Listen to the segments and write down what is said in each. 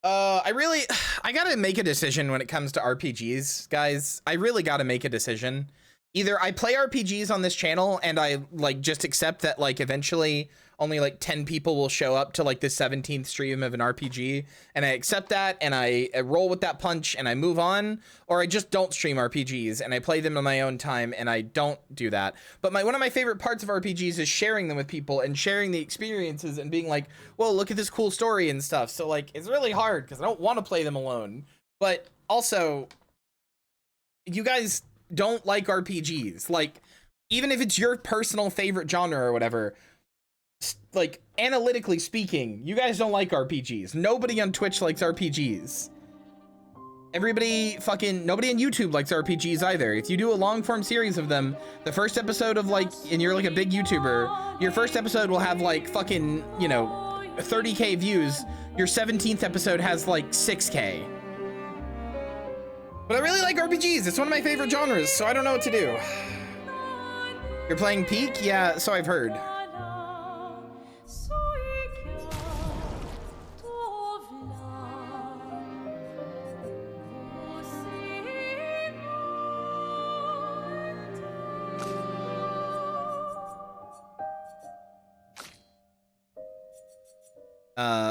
I gotta make a decision when it comes to RPGs, guys. I really gotta make a decision. Either I play RPGs on this channel and I like just accept that like eventually only like 10 people will show up to like the 17th stream of an RPG, and I accept that and I roll with that punch and I move on, or I just don't stream RPGs and I play them on my own time and I don't do that. But one of my favorite parts of RPGs is sharing them with people and sharing the experiences and being like, whoa, look at this cool story and stuff. So like it's really hard because I don't want to play them alone. But also, you guys don't like RPGs. Like, even if it's your personal favorite genre or whatever, like analytically speaking, you guys don't like RPGs. Nobody on Twitch likes RPGs. Nobody on YouTube likes RPGs either. If you do a long form series of them, the first episode of like, and you're like a big YouTuber, your first episode will have like fucking, you know, 30K views. Your 17th episode has like 6K. But I really like RPGs. It's one of my favorite genres, so I don't know what to do. You're playing Peak? Yeah, so I've heard.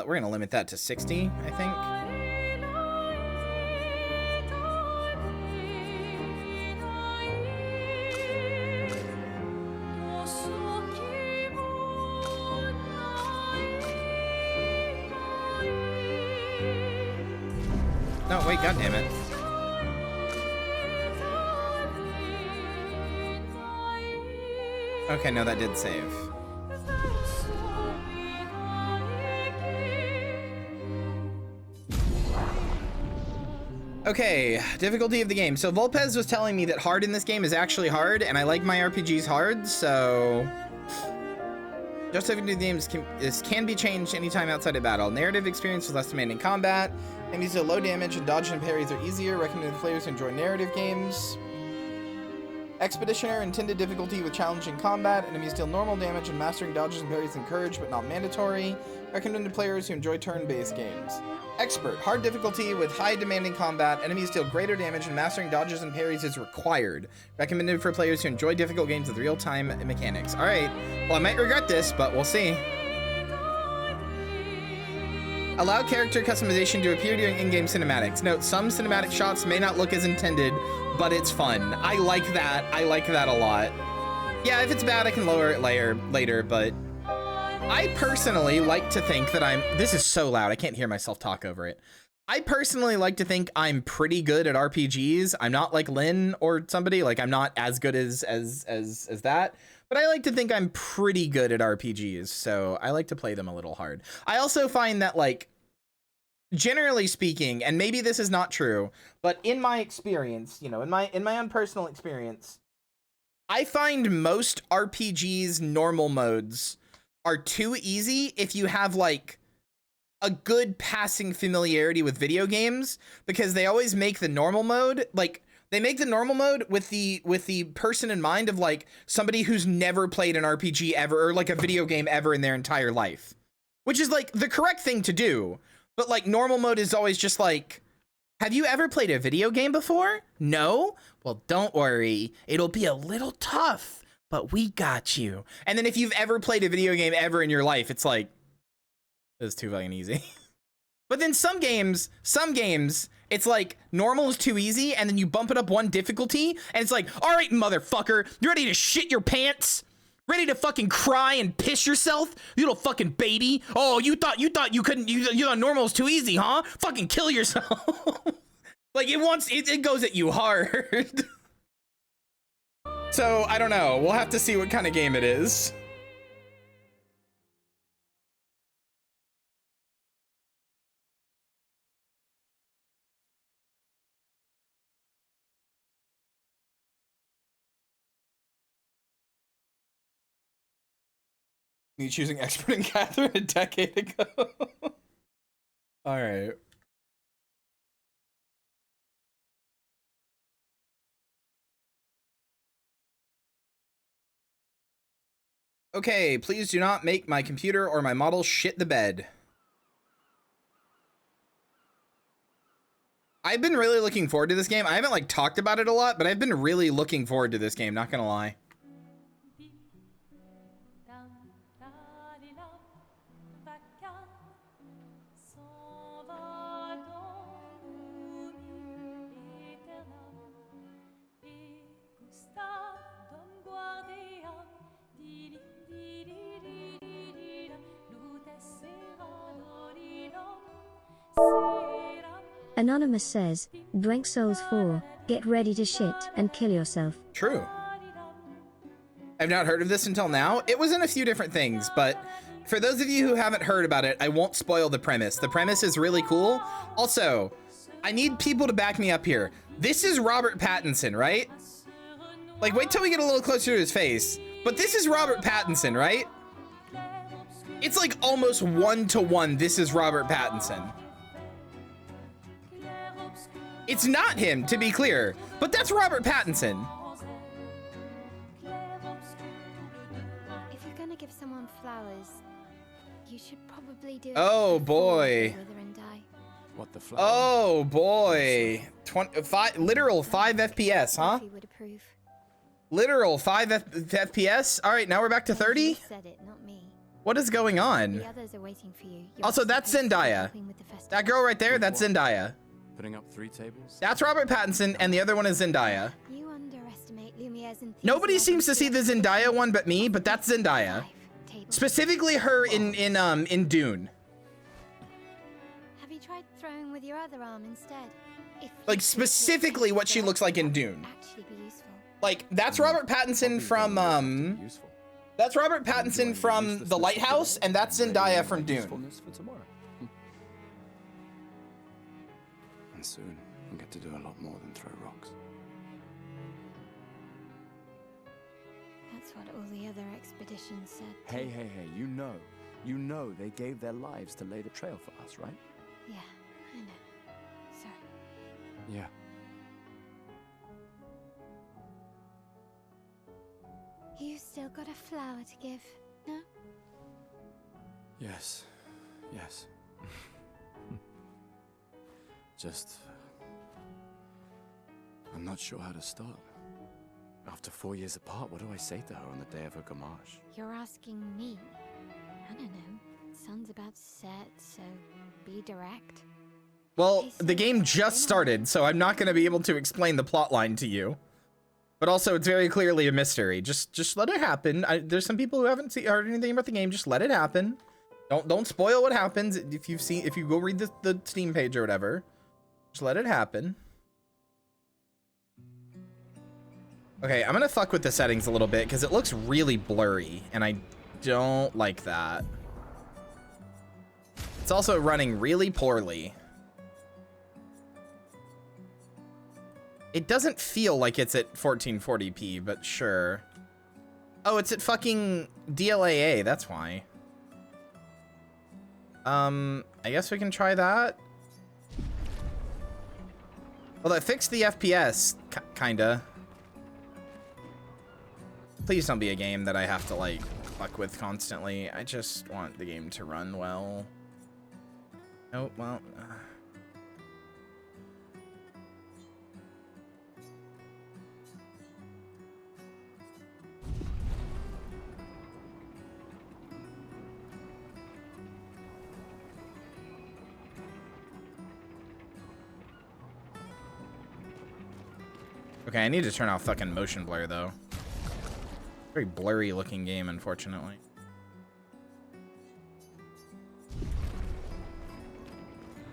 We're gonna limit that to 60, I think. No, wait, goddammit. Okay, no, that did save. Okay, difficulty of the game. So Volpez was telling me that hard in this game is actually hard, and I like my RPGs hard, so... Difficulty of the game can be changed anytime outside of battle. Narrative experience is less demanding combat. Enemies deal low damage and dodge and parries are easier. Recommended players who enjoy narrative games. Expeditioner, intended difficulty with challenging combat. Enemies deal normal damage and mastering dodges and parries encouraged but not mandatory. Recommended players who enjoy turn-based games. Expert, hard difficulty with high demanding combat. Enemies deal greater damage and mastering dodges and parries is required. Recommended for players who enjoy difficult games with real-time mechanics. All right, well, I might regret this, but we'll see. Allow character customization to appear during in-game cinematics. Note, some cinematic shots may not look as intended, but it's fun. I like that. I like that a lot. Yeah, if it's bad, I can lower it later, but I personally like to think that this is so loud, I can't hear myself talk over it. I personally like to think I'm pretty good at RPGs. I'm not like Lynn or somebody, like I'm not as good as that, but I like to think I'm pretty good at RPGs, so I like to play them a little hard. I also find that, like, generally speaking, and maybe this is not true, but in my experience, you know, in my own personal experience, I find most RPGs normal modes are too easy if you have like a good passing familiarity with video games, because they always make the normal mode, like they make the normal mode with the person in mind of like somebody who's never played an RPG ever, or like a video game ever in their entire life, which is like the correct thing to do. But like normal mode is always just like, have you ever played a video game before? No? Well, don't worry. It'll be a little tough, but we got you. And then if you've ever played a video game ever in your life, it's like, it's too fucking easy. But then some games, it's like normal is too easy, and then you bump it up one difficulty, and it's like, all right, motherfucker, you ready to shit your pants? Ready to fucking cry and piss yourself, you little fucking baby? Oh, you thought you couldn't, you thought normal was too easy, huh? Fucking kill yourself. Like it goes at you hard. So I don't know. We'll have to see what kind of game it is. Me choosing expert in Catherine a decade ago. All right. Okay, please do not make my computer or my model shit the bed. I've been really looking forward to this game. I haven't like talked about it a lot, but I've been really looking forward to this game, not gonna lie. Anonymous says, Drank Souls 4, get ready to shit and kill yourself. True. I've not heard of this until now. It was in a few different things, but for those of you who haven't heard about it, I won't spoil the premise. The premise is really cool. Also, I need people to back me up here. This is Robert Pattinson, right? Like, wait till we get a little closer to his face. But this is Robert Pattinson, right? It's like almost 1-to-1. This is Robert Pattinson. It's not him, to be clear, but that's Robert Pattinson. If you're gonna give someone flowers, you should probably do it. Oh boy. What the flowers? Oh boy. 25, literal 5 FPS, huh? Would approve. Literal 5 FPS? All right, now we're back to 30? You said it, not me. What is going on? The others are waiting for you. Also, that's Zendaya. That girl right there, that's Zendaya. Putting up 3 tables? That's Robert Pattinson, and the other one is Zendaya. You underestimate Lumiere's enthusiasm. Nobody seems to see the Zendaya one but me, but that's Zendaya. Specifically her in Dune. Have you tried throwing with your other arm instead? Like specifically what she looks like in Dune. Actually be useful. Like that's Robert Pattinson from that's Robert Pattinson from The Lighthouse, and that's Zendaya from Dune. And soon, I'll get to do a lot more than throw rocks. That's what all the other expeditions said. Hey, you know they gave their lives to lay the trail for us, right? Yeah, I know. Sorry. Yeah. You still got a flower to give, no? Yes. Just... I'm not sure how to start. After 4 years apart, what do I say to her on the day of her gamache? You're asking me? I don't know. Sun's about to set, so be direct. Well, the game just started, so I'm not going to be able to explain the plot line to you. But also, it's very clearly a mystery. Just let it happen. There's some people who haven't heard anything about the game. Just let it happen. Don't spoil what happens. If you go read the Steam page or whatever, just let it happen. Okay, I'm gonna fuck with the settings a little bit because it looks really blurry, and I don't like that. It's also running really poorly. It doesn't feel like it's at 1440p, but sure. Oh, it's at fucking DLAA, that's why. I guess we can try that. Well, that fixed the FPS, kinda. Please don't be a game that I have to, like, fuck with constantly. I just want the game to run well. Oh, well... Okay, I need to turn off fucking motion blur, though. Very blurry looking game, unfortunately.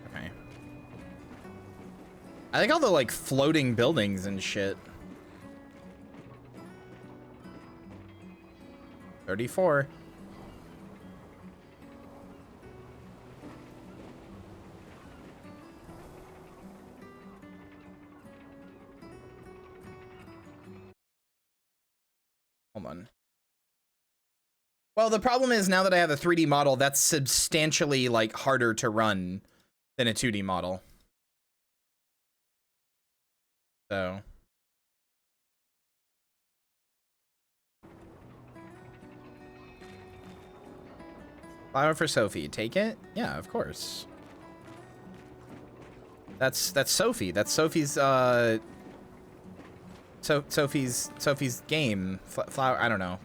Okay. I like all the, like, floating buildings and shit. 34. Hold on. Well, the problem is now that I have a 3D model, that's substantially, like, harder to run than a 2D model. So. Flower for Sophie. Take it? Yeah, of course. That's Sophie. That's Sophie's Sophie's game. Flower. I don't know.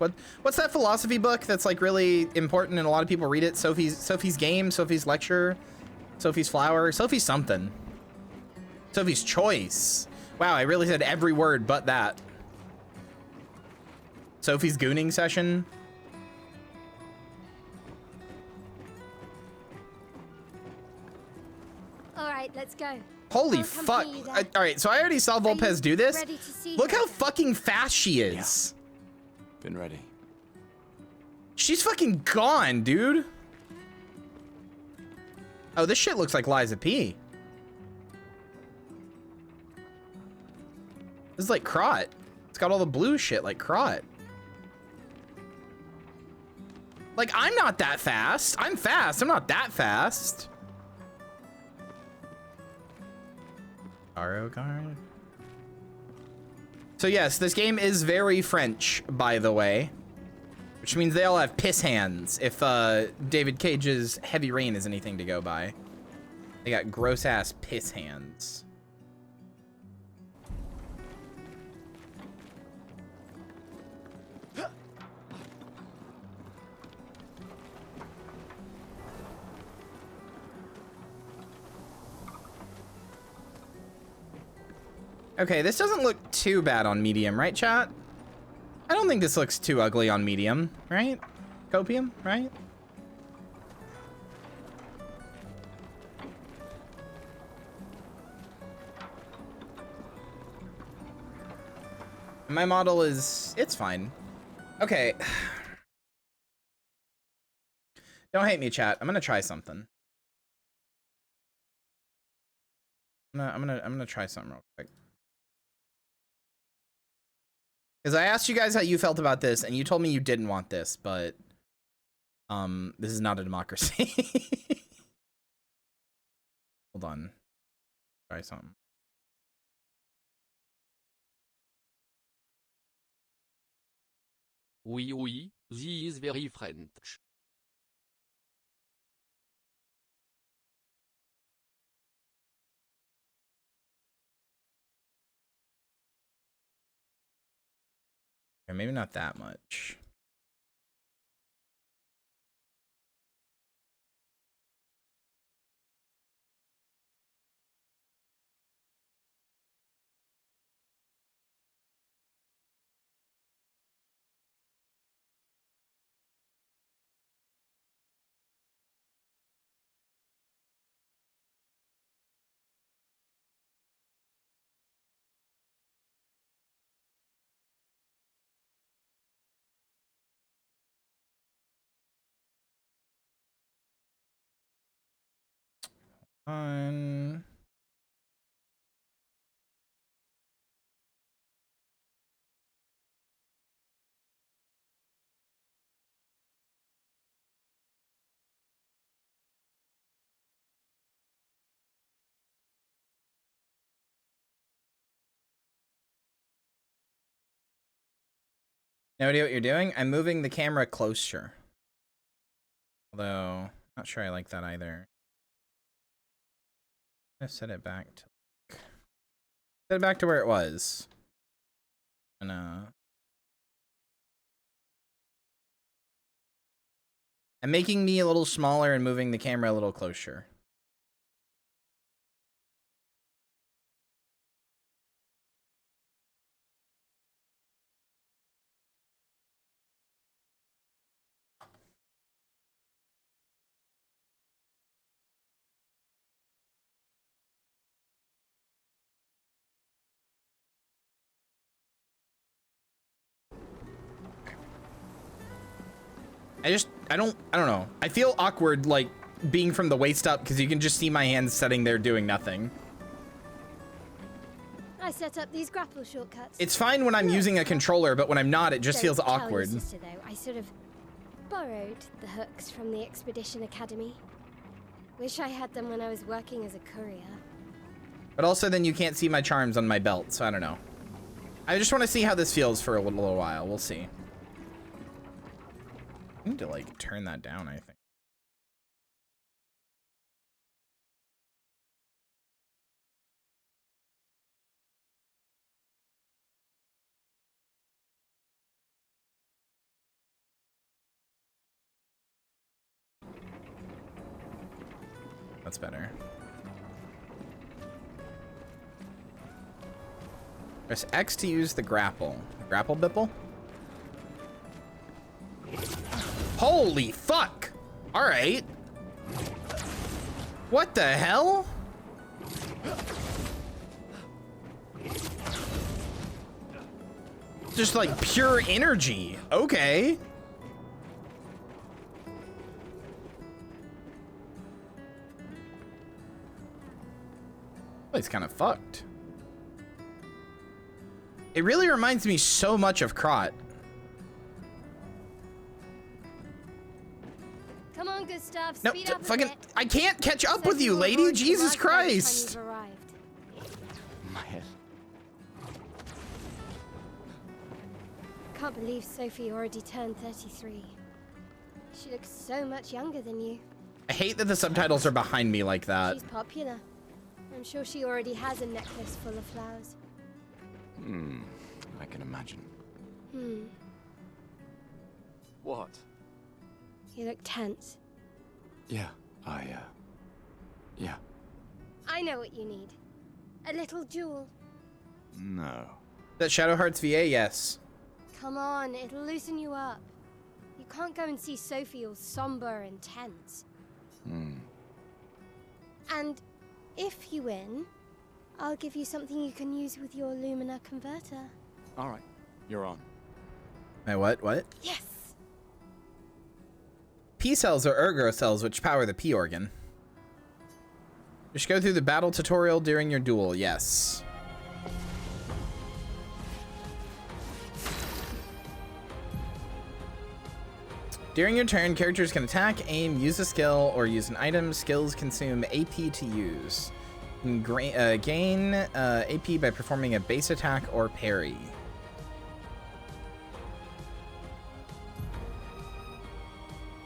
What's that philosophy book that's like really important and a lot of people read it? Sophie's game. Sophie's lecture. Sophie's flower. Sophie's something. Sophie's choice. Wow, I really said every word but that. Sophie's gooning session. All right, let's go. Holy I'll fuck. accompany you there. All right, so I already saw Volpez do this. Ready to see Look her how then? fucking fast she is. Been ready. She's fucking gone, dude. Oh, this shit looks like Liza P. This is like Crot. It's got all the blue shit like Crot. Like, I'm not that fast. I'm fast. I'm not that fast. Arrogard. So yes, this game is very French, by the way. Which means they all have piss hands, if David Cage's Heavy Rain is anything to go by. They got gross-ass piss hands. Okay, this doesn't look too bad on medium, right, chat? I don't think this looks too ugly on medium, right? Copium, right? My model is, it's fine. Okay. Don't hate me, chat. I'm gonna try something. I'm gonna try something real quick. Because I asked you guys how you felt about this, and you told me you didn't want this, but this is not a democracy. Hold on. Try something. Oui, oui, she is very French. Or maybe not that much. On. No idea what you're doing? I'm moving the camera closer. Although, not sure I like that either. I'm gonna set it back to where it was. And I'm making me a little smaller and moving the camera a little closer. I don't know. I feel awkward, like, being from the waist up, because you can just see my hands sitting there doing nothing. I set up these grapple shortcuts. It's fine when I'm using a controller, but when I'm not, it just feels Don't tell awkward. your sister, though. I sort of borrowed the hooks from the Expedition Academy. Wish I had them when I was working as a courier. But also then you can't see my charms on my belt, so I don't know. I just want to see how this feels for a little while. We'll see. I need to, like, turn that down, I think. That's better. Press X to use the grapple. Grapple bipple? Holy fuck! Alright. What the hell? Just like pure energy. Okay. Well, it's kind of fucked. It really reminds me so much of Krot. Come on, Gustav, No, speed up a fucking, bit. I can't catch up with Sophie you, will lady. avoid Jesus arrived by the time Christ. you've arrived. My head. Can't believe Sophie already turned 33. She looks so much younger than you. I hate that the subtitles are behind me like that. She's popular. I'm sure she already has a necklace full of flowers. I can imagine. What? You look tense. Yeah, yeah. I know what you need. A little jewel. No. That Shadow Hearts VA, yes. Come on, it'll loosen you up. You can't go and see Sophie all somber and tense. And if you win, I'll give you something you can use with your Lumina converter. All right, you're on. My what? Yes! P cells are ergo cells which power the P organ. You should go through the battle tutorial during your duel, yes. During your turn, characters can attack, aim, use a skill, or use an item. Skills consume AP to use. You can gain AP by performing a base attack or parry.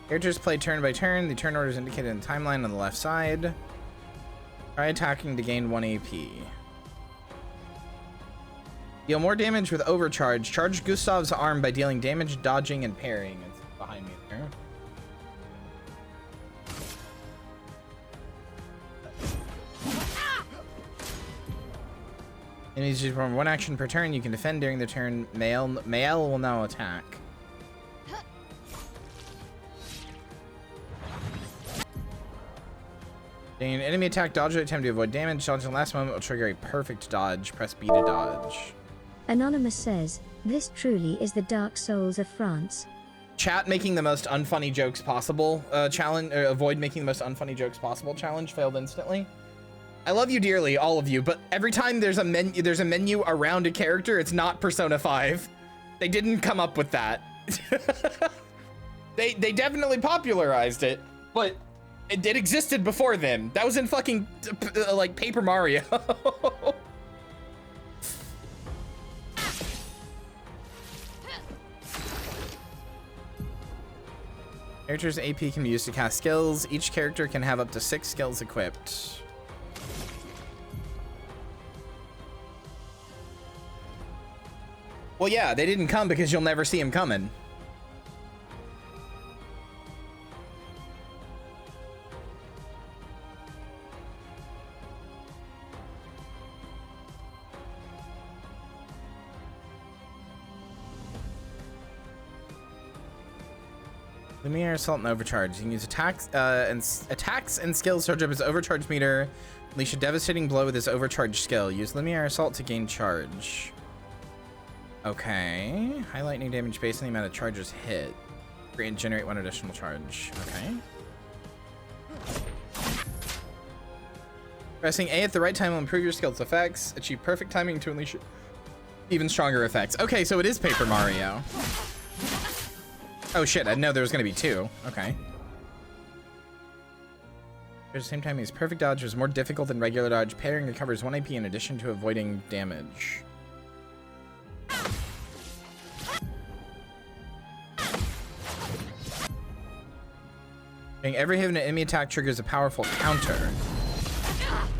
Characters play turn by turn. The turn order is indicated in the timeline on the left side. Try attacking to gain 1 AP. Deal more damage with overcharge. Charge Gustav's arm by dealing damage, dodging, and parrying. It's behind me there. Enemies perform 1 action per turn. You can defend during the turn. Mael will now attack. An enemy attack, dodge at attempt to avoid damage. Dodge in the last moment will trigger a perfect dodge. Press B to dodge. Anonymous says, this truly is the Dark Souls of France. Chat making the most unfunny jokes possible challenge, avoid making the most unfunny jokes possible challenge failed instantly. I love you dearly, all of you, but every time there's a menu around a character, it's not Persona 5. They didn't come up with that. they definitely popularized it, but it existed before then. That was in fucking like Paper Mario. Character's AP can be used to cast skills. Each character can have up to 6 skills equipped. Well, yeah, they didn't come because you'll never see them coming. Lumiere Assault and Overcharge. You can use attacks and skills to charge up his overcharge meter. Unleash a devastating blow with his overcharge skill. Use Lumiere Assault to gain charge. Okay. High lightning damage based on the amount of charges hit. Create and generate 1 additional charge. Okay. Pressing A at the right time will improve your skill's effects. Achieve perfect timing to unleash even stronger effects. Okay, so it is Paper Mario. Oh shit, I didn't know there was gonna be 2. Okay. At the same time, his perfect dodge was more difficult than regular dodge. Parrying recovers 1 AP in addition to avoiding damage. Every hit of an enemy attack triggers a powerful counter.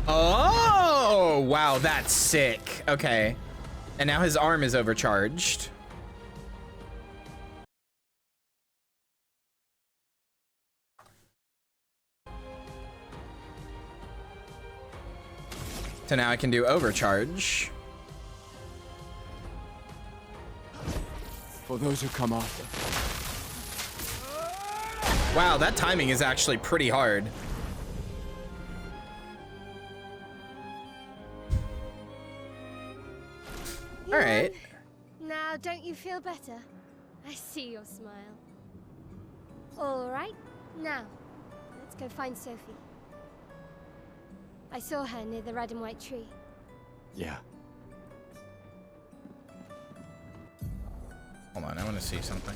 Oh, wow, that's sick. Okay. And now his arm is overcharged. So now I can do overcharge. For those who come after. Wow, that timing is actually pretty hard. All right. Now, don't you feel better? I see your smile. All right, now, let's go find Sophie. I saw her near the red and white tree. Yeah. Hold on, I want to see something.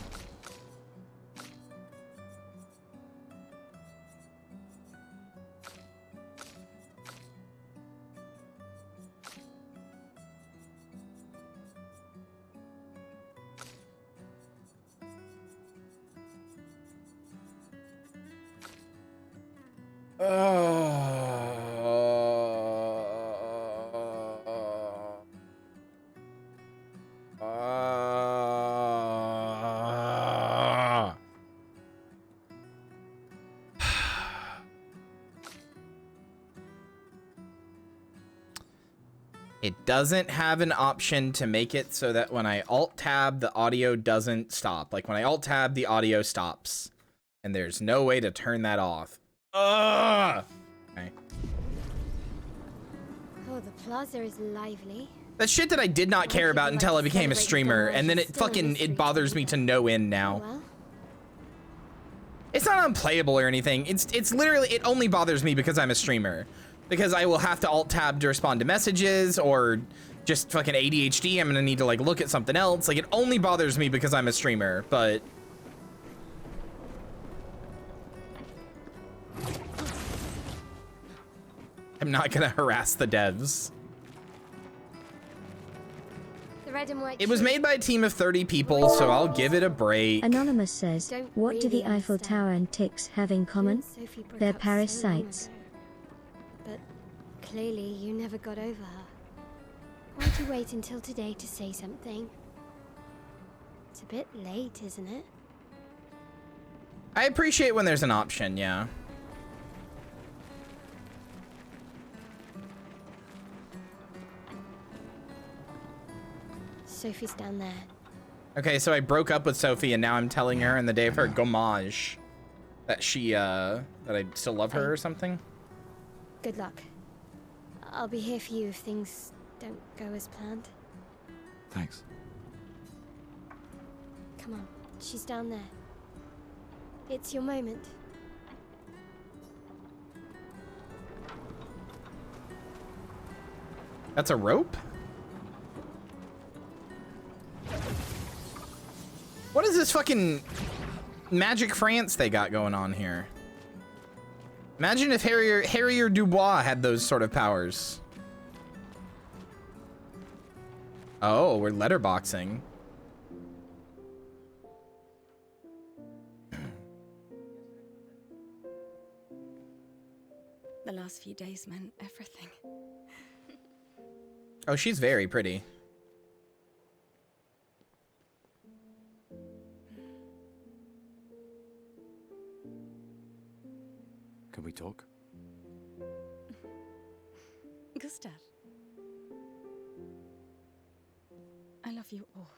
It doesn't have an option to make it so that when I alt-tab, the audio doesn't stop. Like when I alt-tab, the audio stops. And there's no way to turn that off. Ugh! Okay. Oh, the plaza is lively. That's shit that I did not care about until I became a streamer, and then it bothers me to no end now. Well, It's not unplayable or anything. It's literally, it only bothers me because I'm a streamer. Because I will have to alt-tab to respond to messages, or just fucking ADHD, I'm gonna need to like look at something else. Like, it only bothers me because I'm a streamer, but... I'm not gonna harass the devs. the red and white It was tree. made by a team of 30 people, so I'll give it a break. Anonymous says, Don't what do the really Eiffel understand. Tower and Tix have in You common? and Sophie broke They're up Paris so long sites. ago. But clearly you never got over her. Why'd you wait until today to say something? It's a bit late, isn't it? I appreciate when there's an option, yeah. Sophie's down there. Okay, so I broke up with Sophie, and now I'm telling her in the day of her gommage that she, that I still love her or something. Good luck. I'll be here for you if things don't go as planned. Thanks. Come on, she's down there. It's your moment. That's a rope? What is this fucking Magic France they got going on here? Imagine if Harrier Dubois had those sort of powers. Oh, we're letterboxing. The last few days meant everything. Oh, she's very pretty. Can we talk? Gustav. I love you all.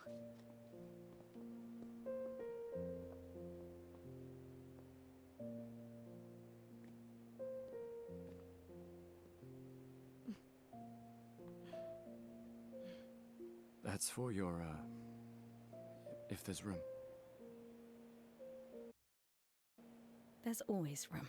That's for your, if there's room. There's always room.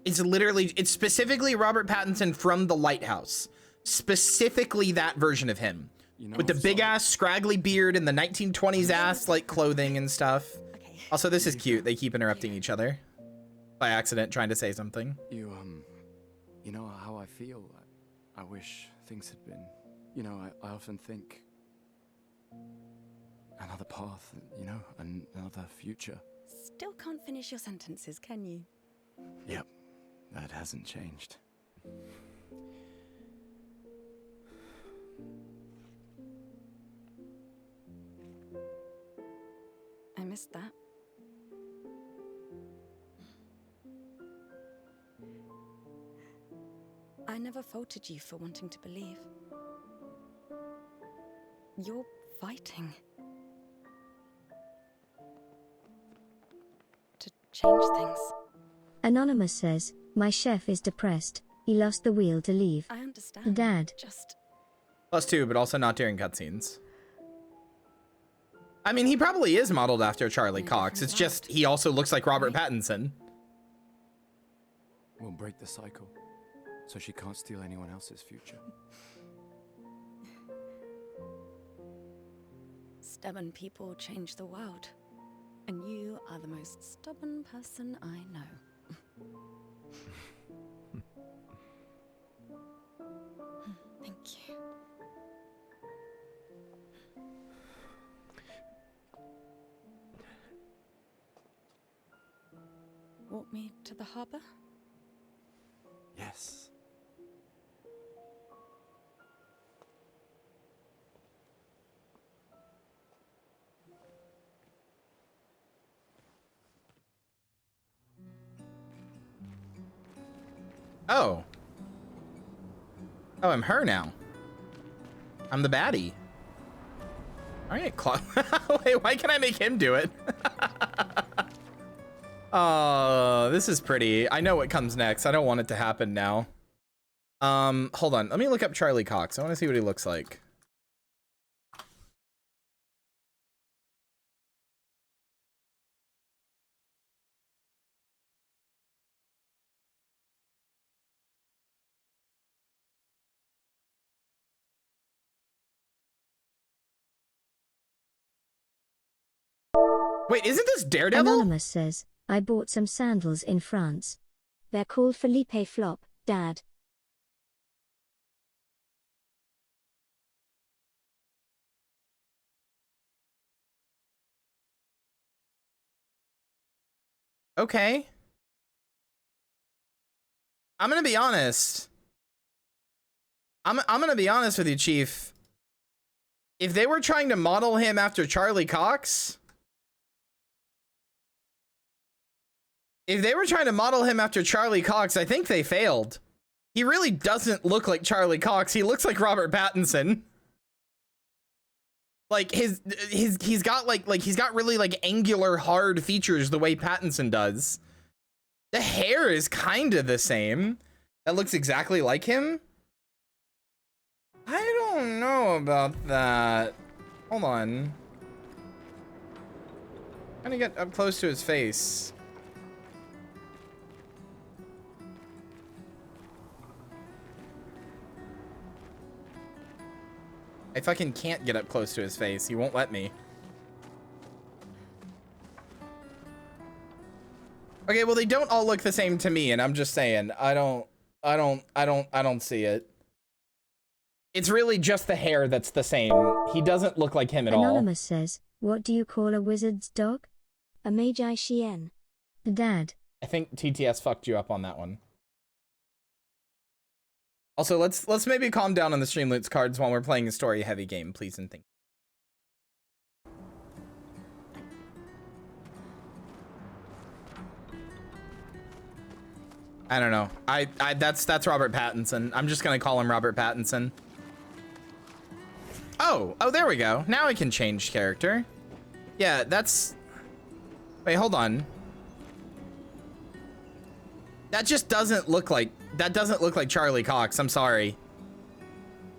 It's specifically Robert Pattinson from The Lighthouse. Specifically that version of him. You know, With the I'm big sorry. ass scraggly beard and the 1920s ass like clothing and stuff. Okay. Also, this is cute. They keep interrupting each other. By accident, trying to say something. You know how I feel? I wish things had been... You know, I often think... Another path, you know, another future. Still can't finish your sentences, can you? Yep, that hasn't changed. I missed that. I never faulted you for wanting to believe. You're fighting to change things. Anonymous says, my chef is depressed. He lost the will to leave. I understand. Dad. Just +2, but also not during cutscenes. I mean, he probably is modeled after Charlie Cox. It's just he also looks like Robert Pattinson. We'll break the cycle, so she can't steal anyone else's future. stubborn people change the world. And you are the most stubborn person I know. Thank you. Walk me to the harbor? Yes. Oh. Oh, I'm her now. I'm the baddie. All right, wait, why can't I make him do it? Oh, this is pretty. I know what comes next. I don't want it to happen now. Hold on. Let me look up Charlie Cox. I want to see what he looks like. Wait, isn't this Daredevil? Anonymous says, I bought some sandals in France. They're called Felipe Flop, Dad. Okay. I'm gonna be honest. I'm gonna be honest with you, Chief. If they were trying to model him after Charlie Cox, I think they failed. He really doesn't look like Charlie Cox. He looks like Robert Pattinson. Like he's got he's got really like angular hard features the way Pattinson does. The hair is kind of the same. That looks exactly like him. I don't know about that. Hold on. Trying to get up close to his face. I fucking can't get up close to his face. He won't let me. Okay, well, they don't all look the same to me, and I'm just saying, I don't see it. It's really just the hair that's the same. He doesn't look like him at all. Anonymous says, what do you call a wizard's dog? A Magi Chien. Dad. I think TTS fucked you up on that one. Also, let's maybe calm down on the Streamloots cards while we're playing a story-heavy game, please and thank you. I don't know. That's Robert Pattinson. I'm just gonna call him Robert Pattinson. Oh, there we go. Now I can change character. Yeah, that's... Wait, hold on. That just doesn't look like... That doesn't look like Charlie Cox. I'm sorry.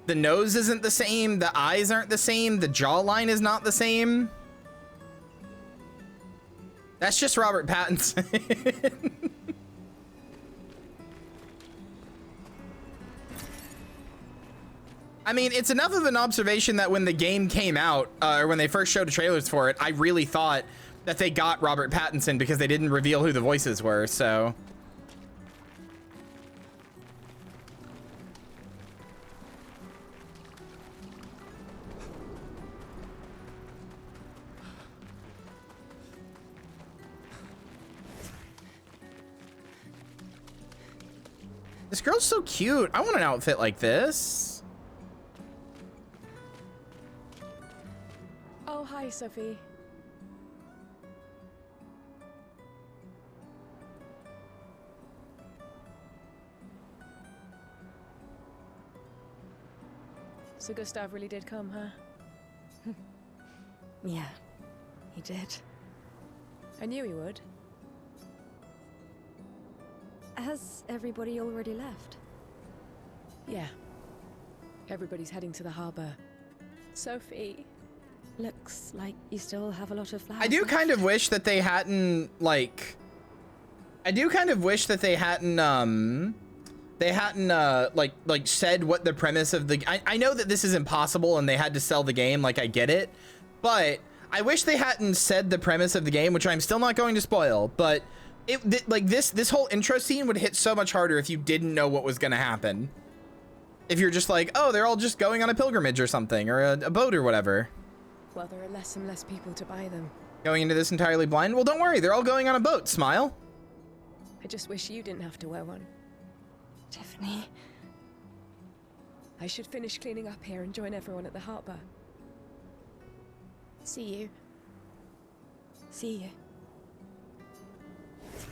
The nose isn't the same. The eyes aren't the same. The jawline is not the same. That's just Robert Pattinson. I mean, it's enough of an observation that when the game came out, or when they first showed trailers for it, I really thought that they got Robert Pattinson because they didn't reveal who the voices were, so... This girl's so cute. I want an outfit like this. Oh, hi, Sophie. So Gustav really did come, huh? Yeah, he did. I knew he would. Has everybody already left? Yeah. Everybody's heading to the harbor. Sophie. Looks like you still have a lot of flowers I do left. kind of wish that they hadn't, like... I do kind of wish that they hadn't, like said what the premise of the... I know that this is impossible and they had to sell the game, like, I get it. But I wish they hadn't said the premise of the game, which I'm still not going to spoil, but... like, this whole intro scene would hit so much harder if you didn't know what was gonna happen. If you're just like, oh, they're all just going on a pilgrimage or something, or a boat or whatever. Well, there are less and less people to buy them. Going into this entirely blind? Well, don't worry, they're all going on a boat, Smile. I just wish you didn't have to wear one. Tiffany. I should finish cleaning up here and join everyone at the harbor. See you. See you.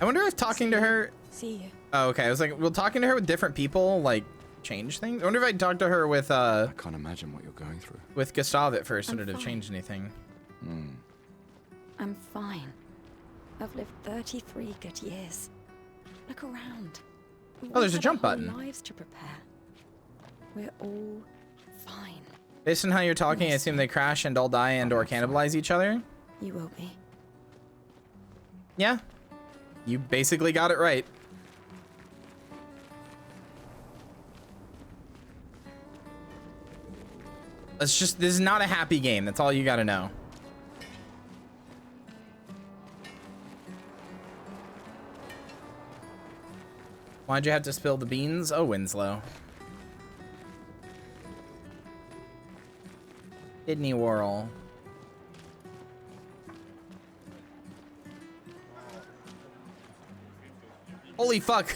I wonder if talking to her... See you. Oh, okay, I was like, will talking to her with different people, like, change things? I wonder if I'd talk to her with, I can't imagine what you're going through. with Gustav at first, I'm would it have fine. changed anything? I'm fine. I've lived 33 good years. Look around. Oh, there's a We've jump had our whole button. lives to prepare. We're all fine. Based on how you're talking, I assume they crash and all die and or cannibalize each other? You will be. Yeah. You basically got it right. This is not a happy game. That's all you gotta know. Why'd you have to spill the beans? Oh, Winslow. Sydney Worrell. Holy fuck.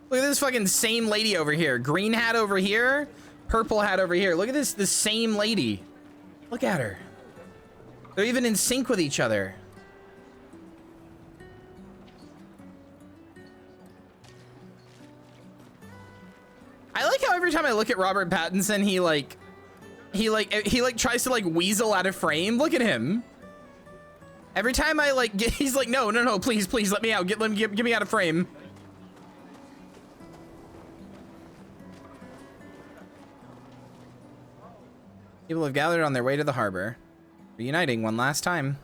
Look at this fucking same lady over here. Green hat over here, purple hat over here. Look at this, the same lady. Look at her. They're even in sync with each other. I like how every time I look at Robert Pattinson, he tries to like weasel out of frame. Look at him. Every time I like get, he's like, no, please, let me out. Get me out of frame. People have gathered on their way to the harbor, reuniting one last time.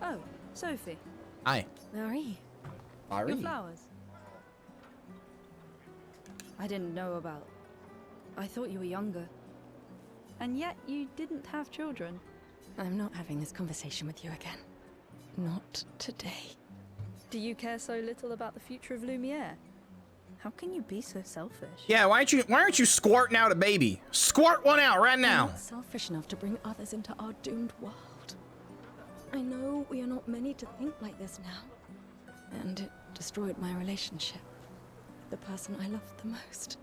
Oh, Sophie. Hi. Marie. Your flowers. I didn't know about. I thought you were younger. And yet you didn't have children. I'm not having this conversation with you again. Not today. Do you care so little about the future of Lumiere? How can you be so selfish? Yeah, why aren't you squirting out a baby? Squirt one out right I'm now. not selfish enough to bring others into our doomed world. I know we are not many to think like this now. And it destroyed my relationship. The person I loved the most.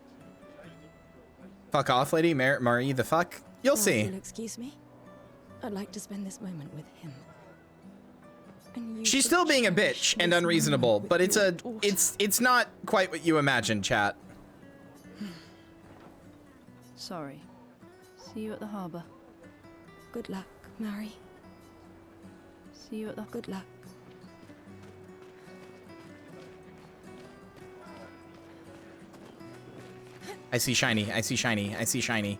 Fuck off, lady. Marie, the fuck? You'll Now, see. if you'll excuse me? I'd like to spend this moment with him. And you She's should still being a cherish bitch and this unreasonable, moment but with it's your daughter. it's not quite what you imagine, chat. Sorry. See you at the harbor. Good luck, Mary. See you at the... Good luck. I see shiny. I see shiny. I see shiny.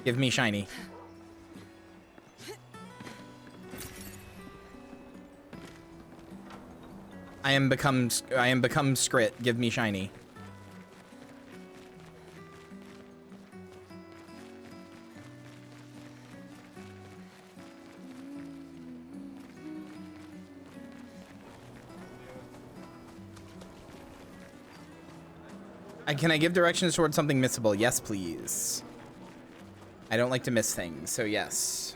Give me shiny. I am become Scrit. Give me shiny. Can I give directions towards something missable? Yes, please. I don't like to miss things, so yes.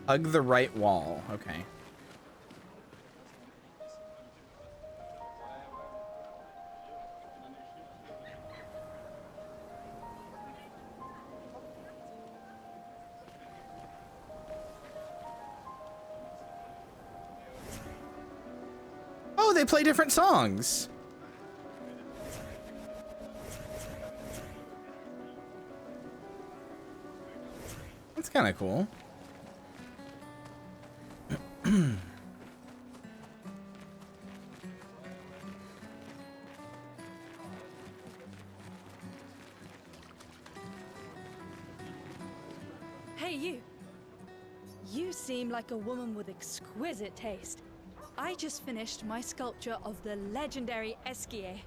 Hug the right wall. Okay. they play different songs. That's kind of cool. Hey, you. You seem like a woman with exquisite taste. I just finished my sculpture of the legendary Esquier.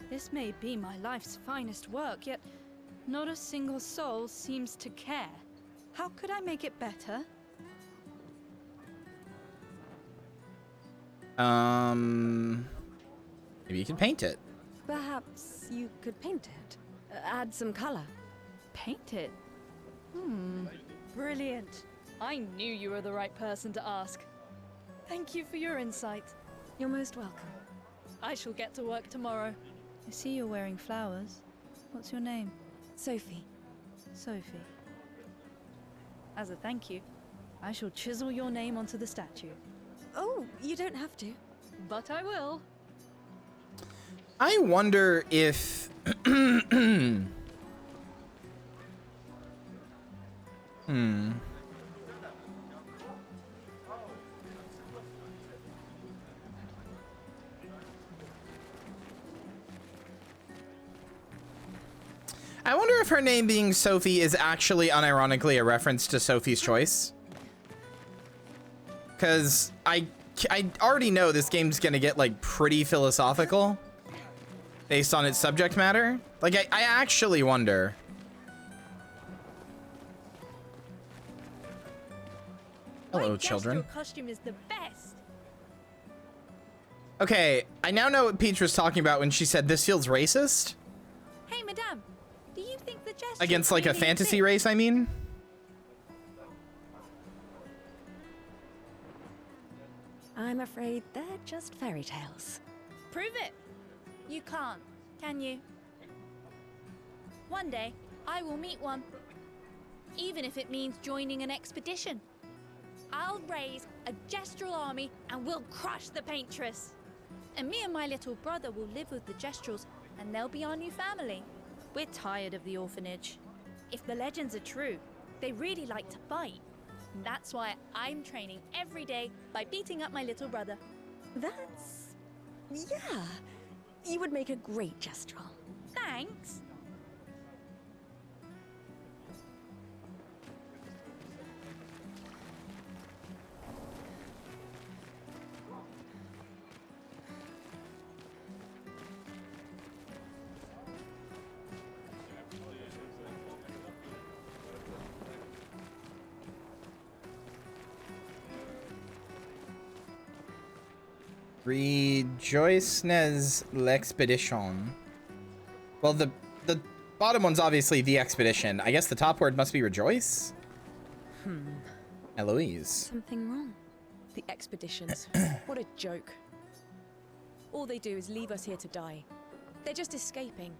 This may be my life's finest work, yet not a single soul seems to care. How could I make it better? Maybe you can paint it. Perhaps you could paint it. Add some color. Paint it? Brilliant. I knew you were the right person to ask. Thank you for your insight. You're most welcome. I shall get to work tomorrow. I see you're wearing flowers. What's your name? Sophie. Sophie. As a thank you, I shall chisel your name onto the statue. Oh, you don't have to. But I will. I wonder if... I wonder if her name being Sophie is actually unironically a reference to Sophie's Choice. Because I already know this game's gonna get like pretty philosophical based on its subject matter. Like I actually wonder. Hello, children. Your costume is the best. Okay, I now know what Peach was talking about when she said this feels racist. Hey, madame, do you think the gesture Against like a really fantasy exists? race, I mean. I'm afraid they're just fairy tales. Prove it. You can't, can you? One day, I will meet one. Even if it means joining an expedition. I'll raise a gestural army and we'll crush the paintress. And me and my little brother will live with the gestrals and they'll be our new family. We're tired of the orphanage. If the legends are true, they really like to fight. That's why I'm training every day by beating up my little brother. That's... yeah. You would make a great gestural. Thanks. Rejoiceness l'expedition. Well, the bottom one's obviously the expedition. I guess the top word must be rejoice. Eloise. Something wrong. The expeditions. What a joke. All they do is leave us here to die. They're just escaping.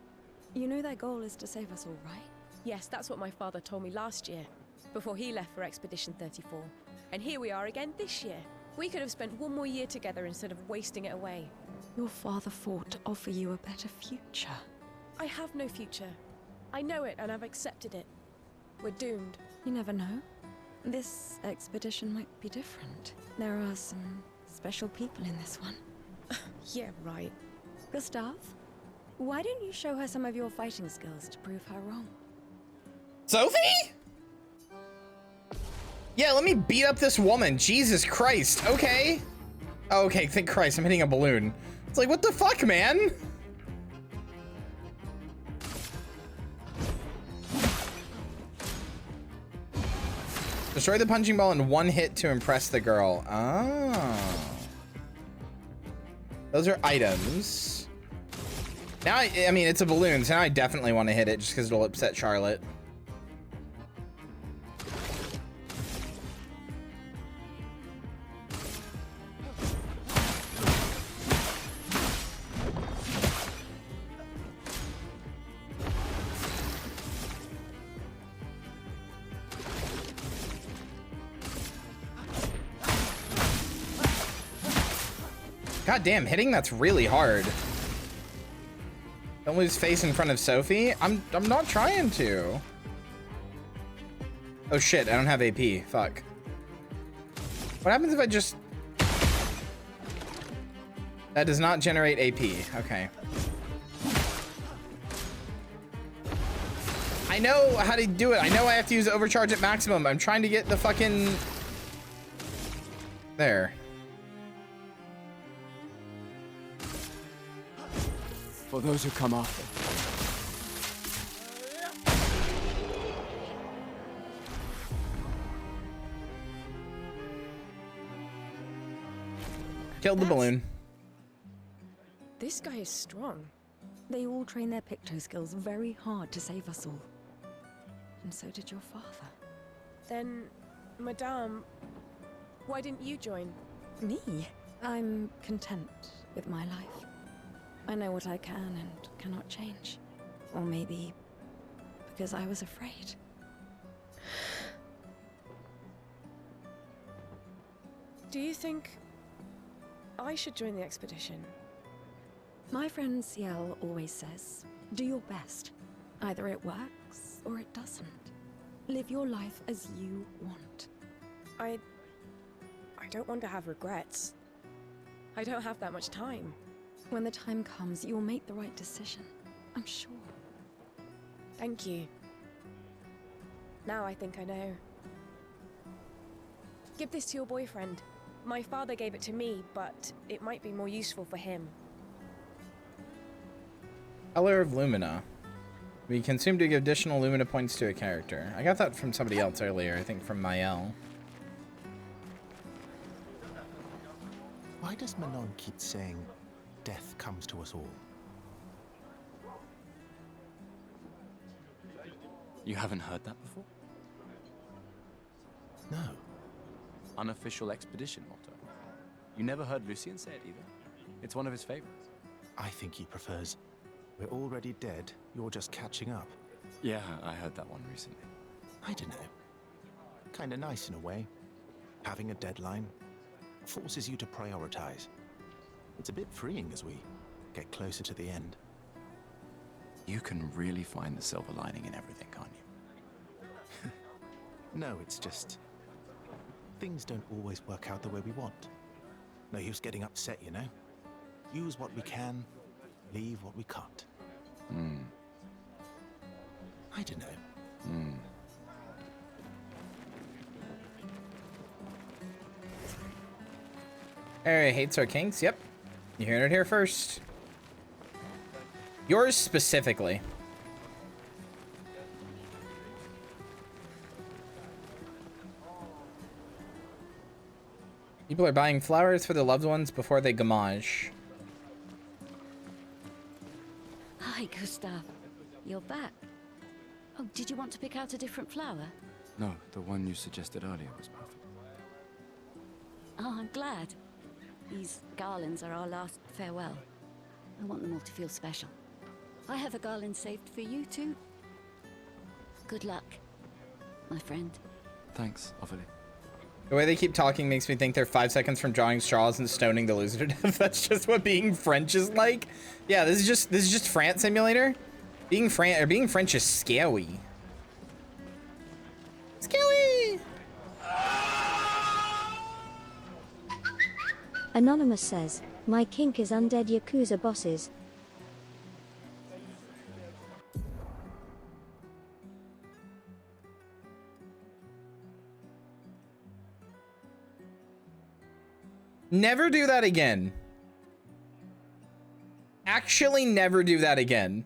You know their goal is to save us all, right? Yes, that's what my father told me last year, before he left for Expedition 34. And here we are again this year. We could have spent one more year together instead of wasting it away. Your father fought to offer you a better future. I have no future. I know it and I've accepted it. We're doomed. You never know. This expedition might be different. There are some special people in this one. Yeah, right. Gustav, why don't you show her some of your fighting skills to prove her wrong? Sophie? Yeah, let me beat up this woman. Jesus Christ. Okay. Okay, thank Christ, I'm hitting a balloon. It's like, what the fuck, man? Destroy the punching ball in one hit to impress the girl. Oh. Those are items. Now, I mean, it's a balloon, so now I definitely want to hit it just because it'll upset Charlotte. God damn, hitting that's really hard. Don't lose face in front of Sophie. I'm not trying to. Oh shit, I don't have AP. Fuck. What happens if I just... That does not generate AP. Okay. I know how to do it. I know I have to use overcharge at maximum. I'm trying to get the fucking... There. For those who come after. Killed the balloon. This guy is strong. They all train their picto skills very hard to save us all. And so did your father. Then, Madame, why didn't you join? Me? I'm content with my life. I know what I can and cannot change. Or maybe because I was afraid. Do you think I should join the expedition? My friend Ciel always says, do your best. Either it works or it doesn't. Live your life as you want. I don't want to have regrets. I don't have that much time. When the time comes, you'll make the right decision. I'm sure. Thank you. Now I think I know. Give this to your boyfriend. My father gave it to me, but it might be more useful for him. Color of Lumina. We consume to give additional Lumina points to a character. I got that from somebody else earlier, I think from Mael. Why does Manon keep saying death comes to us all? You haven't heard that before? No. Unofficial expedition motto. You never heard Lucien say it either? It's one of his favorites. I think he prefers, we're already dead, you're just catching up. Yeah, I heard that one recently. I don't know. Kinda nice in a way. Having a deadline forces you to prioritize. It's a bit freeing as we get closer to the end. You can really find the silver lining in everything, can't you? No, it's just... things don't always work out the way we want. No use getting upset, you know? Use what we can, leave what we can't. I don't know. Alright, hates our kinks. Yep. You heard it here first. Yours specifically. People are buying flowers for their loved ones before they gamage. Hi, Gustav. You're back. Oh, did you want to pick out a different flower? No, the one you suggested earlier was perfect. Oh, I'm glad. These garlands are our last farewell. I want them all to feel special. I have a garland saved for you, too. Good luck, my friend. Thanks, Ophelia. The way they keep talking makes me think they're 5 seconds from drawing straws and stoning the loser to death. That's just what being French is like. Yeah, this is just France Simulator. Being French is scary. Scary. Anonymous says, my kink is undead Yakuza bosses. Never do that again. Actually, never do that again.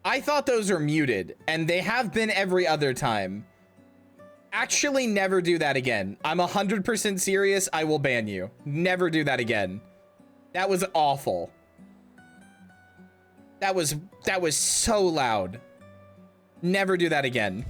I thought those are muted, and they have been every other time. Actually, never do that again. I'm 100% serious. I will ban you. Never do that again. That was awful. That was so loud. Never do that again.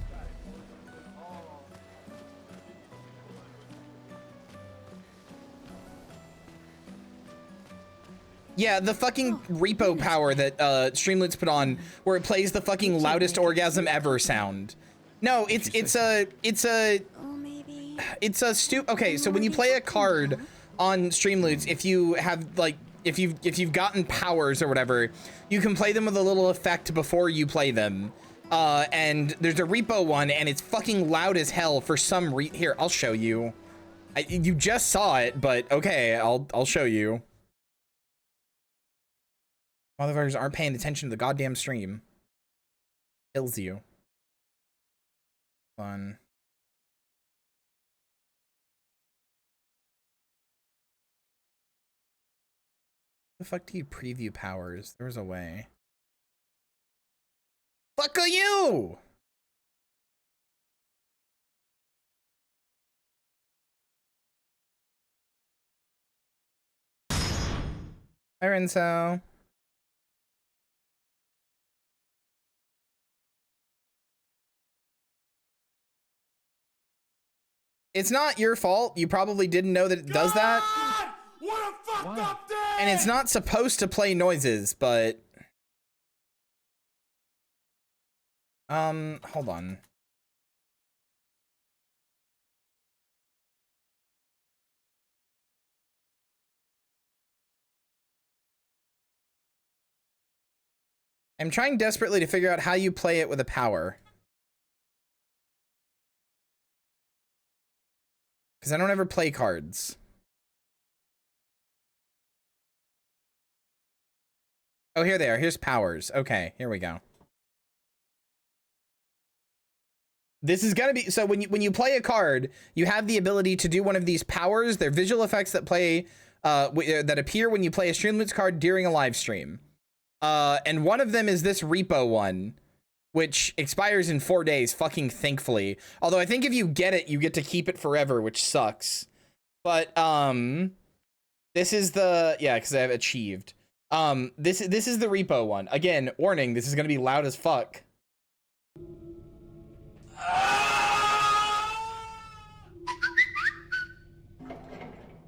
Yeah, the fucking repo power that Streamlets put on, where it plays the fucking loudest orgasm ever sound. No, it's a okay, so when you play a card on Streamloots, if you have like, if you've gotten powers or whatever, you can play them with a little effect before you play them. And there's a repo one, and it's fucking loud as hell for some here, I'll show you. You just saw it, but okay, I'll show you. Motherfuckers aren't paying attention to the goddamn stream. Kills you. Fun. The fuck do you preview powers? There was a way. Fuck are you? Hi, Renzo. It's not your fault. You probably didn't know that it does that. What a fucked up day! And it's not supposed to play noises, but... hold on. I'm trying desperately to figure out how you play it with a power. Because I don't ever play cards. Oh, here they are. Here's powers. Okay, here we go. This is gonna be, so when you play a card, you have the ability to do one of these powers. They're visual effects that play, that appear when you play a Streamloots card during a live stream. And one of them is this repo one, which expires in 4 days, fucking thankfully. Although I think if you get it, you get to keep it forever, which sucks. But, this is the, yeah, because I have achieved. This is the repo one. Again, warning, this is gonna be loud as fuck.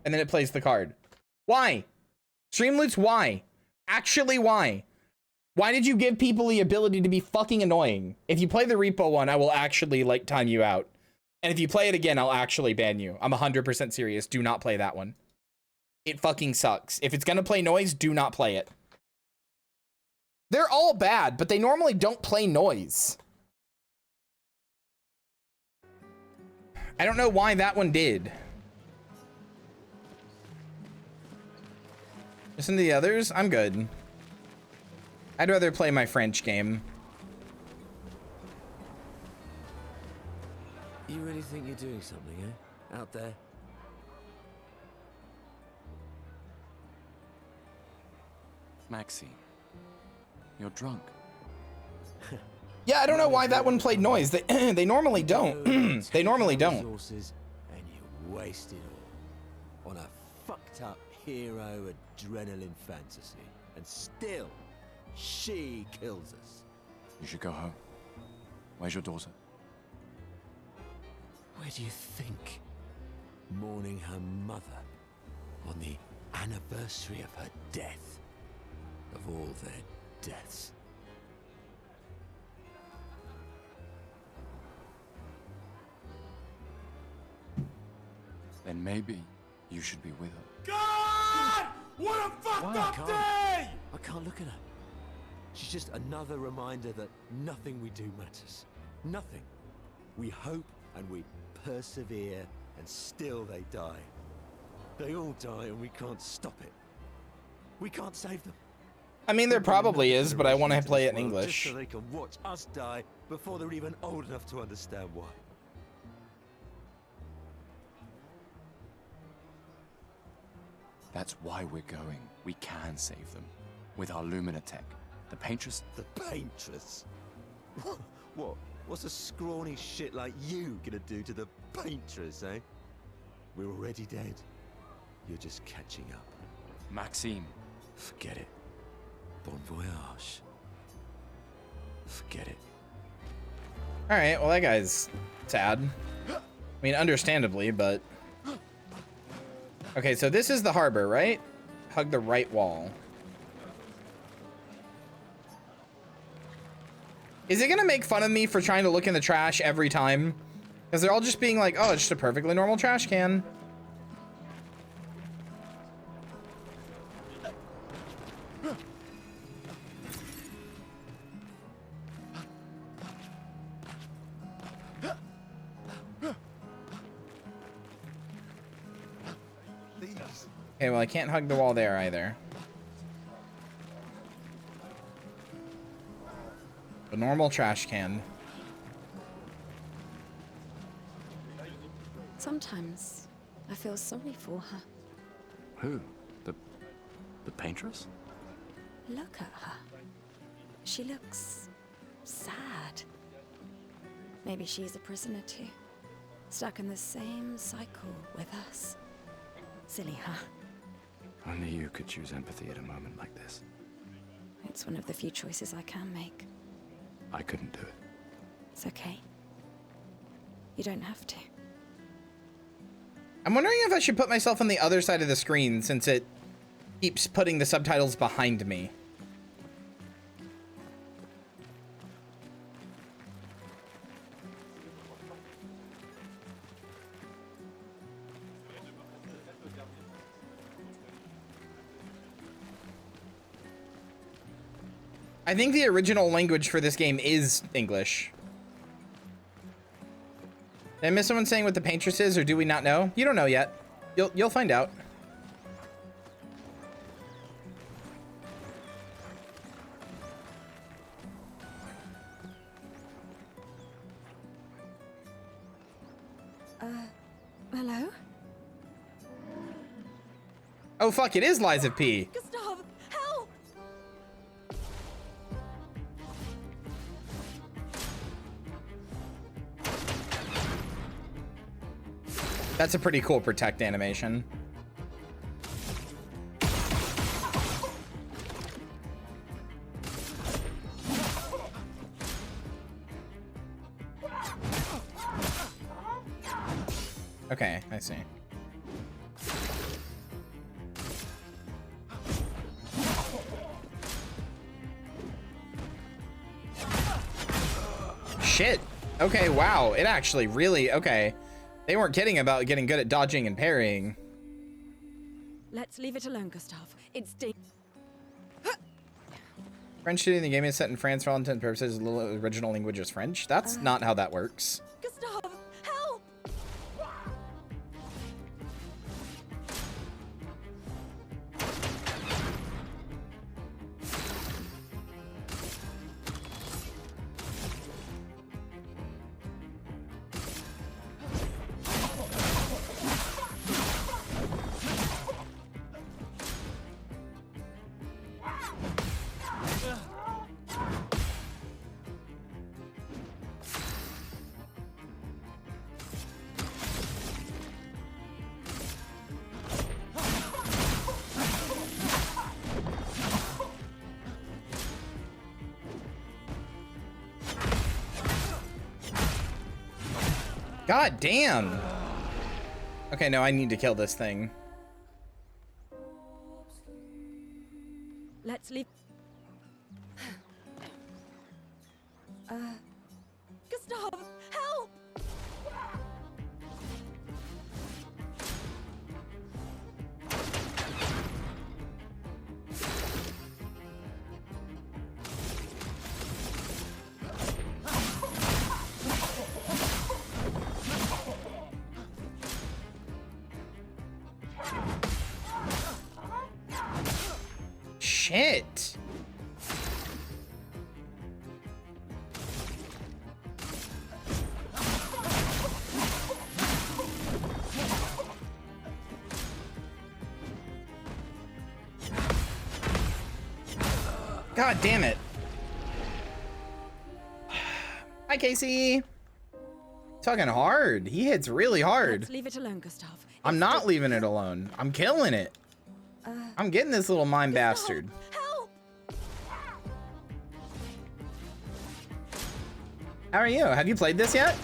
And then it plays the card. Why? Streamloots, why? Actually, why? Why did you give people the ability to be fucking annoying? If you play the repo one, I will actually, like, time you out. And if you play it again, I'll actually ban you. I'm 100% serious. Do not play that one. It fucking sucks. If it's gonna play noise, do not play it. They're all bad, but they normally don't play noise. I don't know why that one did. Listen to the others? I'm good. I'd rather play my French game. You really think you're doing something, eh? Out there? Maxine, you're drunk. Yeah, I don't know why that one played noise. They normally don't. They normally don't. And you waste it all on a fucked up hero adrenaline fantasy. And still, she kills us. You should go home. Where's your daughter? Where do you think? Mourning her mother on the anniversary of her death. Of all their deaths. Then maybe you should be with her. God! What a fucked up day! I can't look at her. She's just another reminder that nothing we do matters. Nothing. We hope and we persevere, and still they die. They all die and we can't stop it. We can't save them. I mean, there probably is, but I want to play it in English. Just so they can watch us die before they're even old enough to understand why. That's why we're going. We can save them. With our Lumina tech. The Paintress... The Paintress? What? What's a scrawny shit like you gonna do to the Paintress, eh? We're already dead. You're just catching up. Maxime. Forget it. Bon voyage. Forget it. Alright, well that guy's sad. I mean, understandably, but... Okay, so this is the harbor, right? Hug the right wall. Is it gonna make fun of me for trying to look in the trash every time? Because they're all just being like, oh, it's just a perfectly normal trash can. Okay, well, I can't hug the wall there either. A normal trash can. Sometimes I feel sorry for her. Who? The paintress? Look at her. She looks sad. Maybe she's a prisoner too. Stuck in the same cycle with us. Silly her. Only you could choose empathy at a moment like this. It's one of the few choices I can make. I couldn't do it. It's okay. You don't have to. I'm wondering if I should put myself on the other side of the screen since it keeps putting the subtitles behind me. I think the original language for this game is English. Did I miss someone saying what the paintress is, or do we not know? You don't know yet. You'll find out. Hello? Oh fuck, it is Lies of P. Gustav, help! That's a pretty cool protect animation. Okay, I see. Shit. Okay, wow. It actually really, okay. They weren't kidding about getting good at dodging and parrying. Let's leave it alone, Gustav. It's French shooting the game is set in France for all intents and purposes. The original language is French. That's not how that works. Gustav, help! God damn. Okay, no, I need to kill this thing. Let's leave. Gustav, help! Shit. God damn it. Hi, Casey. Talking hard. He hits really hard. Let's leave it alone, Gustav. I'm not leaving it alone. I'm killing it. I'm getting this little mime bastard. Help! How are you? Have you played this yet?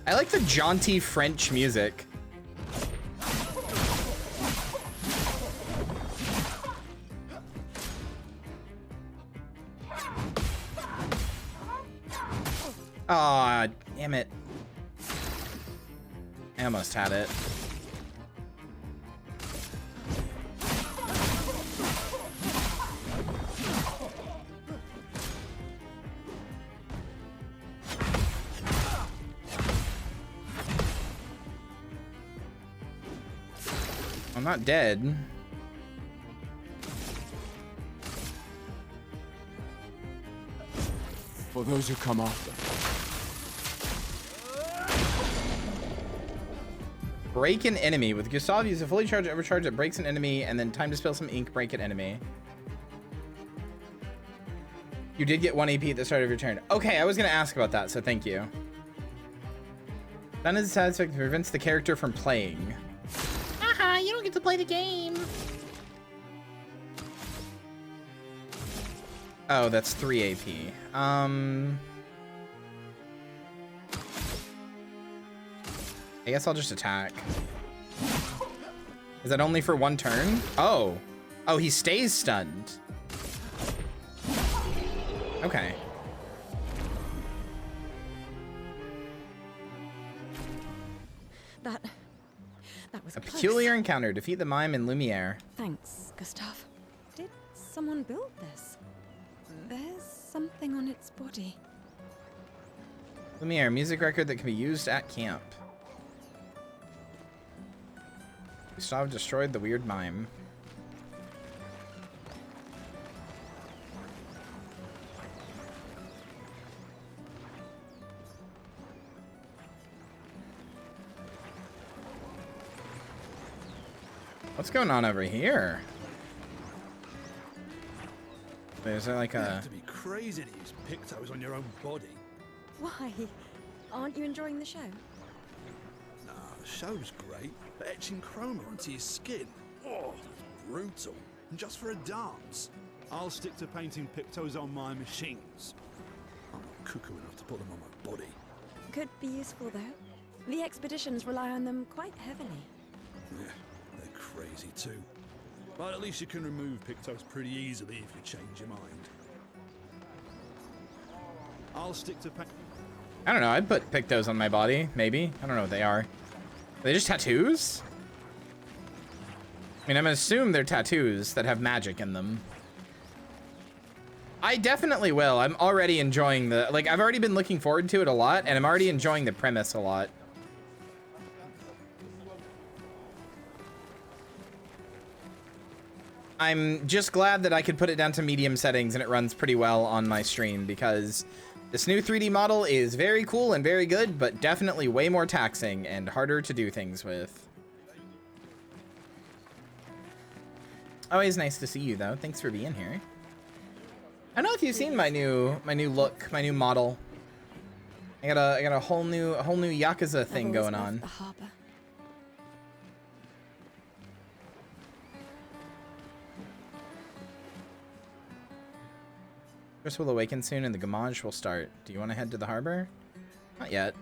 I like the jaunty French music. Aw, damn it. I almost had it. I'm not dead. For those who come after. Break an enemy. With Gustav, use a fully charged overcharge that breaks an enemy, and then time to spill some ink, break an enemy. You did get 1 AP at the start of your turn. Okay, I was going to ask about that, so thank you. None is satisfactory, prevents the character from playing. Haha, you don't get to play the game. Oh, that's 3 AP. I guess I'll just attack. Is that only for 1 turn? Oh. Oh, he stays stunned. Okay. That was A close. peculiar encounter. Defeat the mime in Lumiere. Thanks, Gustav. Did someone build this? There's something on its body. Lumiere, music record that can be used at camp. Gustav destroyed the weird mime. What's going on over here? There's like You a... have to be crazy to use pictos on your own body. Why? Aren't you enjoying the show? Nah, the show's great, but etching chroma onto your skin, oh, that's brutal. And just for a dance. I'll stick to painting pictos on my machines. I'm not cuckoo enough to put them on my body. Could be useful, though. The expeditions rely on them quite heavily. Yeah, they're crazy too. But at least you can remove pictos pretty easily if you change your mind. I'll stick to I don't know, I'd put pictos on my body, maybe. I don't know what they are. Are they just tattoos? I mean, I'm gonna assume they're tattoos that have magic in them. I definitely will. I'm already enjoying the... Like, I've already been looking forward to it a lot, and I'm already enjoying the premise a lot. I'm just glad that I could put it down to medium settings and it runs pretty well on my stream, because this new 3D model is very cool and very good, but definitely way more taxing and harder to do things with. Always nice to see you, though. Thanks for being here. I don't know if you've seen my new look, my new model. I got a whole new Yakuza thing going on. The harbor. Chris will awaken soon and the gamage will start. Do you want to head to the harbor? Not yet.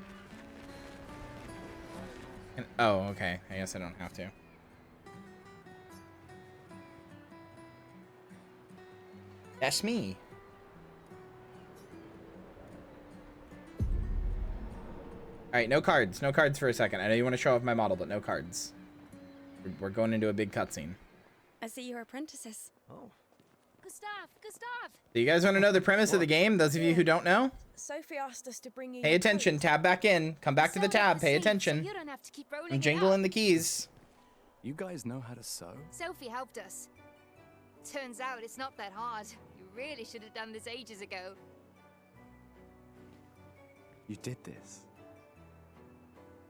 Oh, okay. I guess I don't have to. That's me. Alright, no cards. No cards for a second. I know you want to show off my model, but no cards. We're going into a big cutscene. I see you're apprentices. Oh. Gustav! Do you guys want to know the premise of the game? Those of you who don't know? Sophie asked us to bring you. Pay attention. Tab back in. Come back to the tab. Pay attention. You don't have to keep rolling I'm jingling the keys. You guys know how to sew? Sophie helped us. Turns out it's not that hard. You really should have done this ages ago. You did this?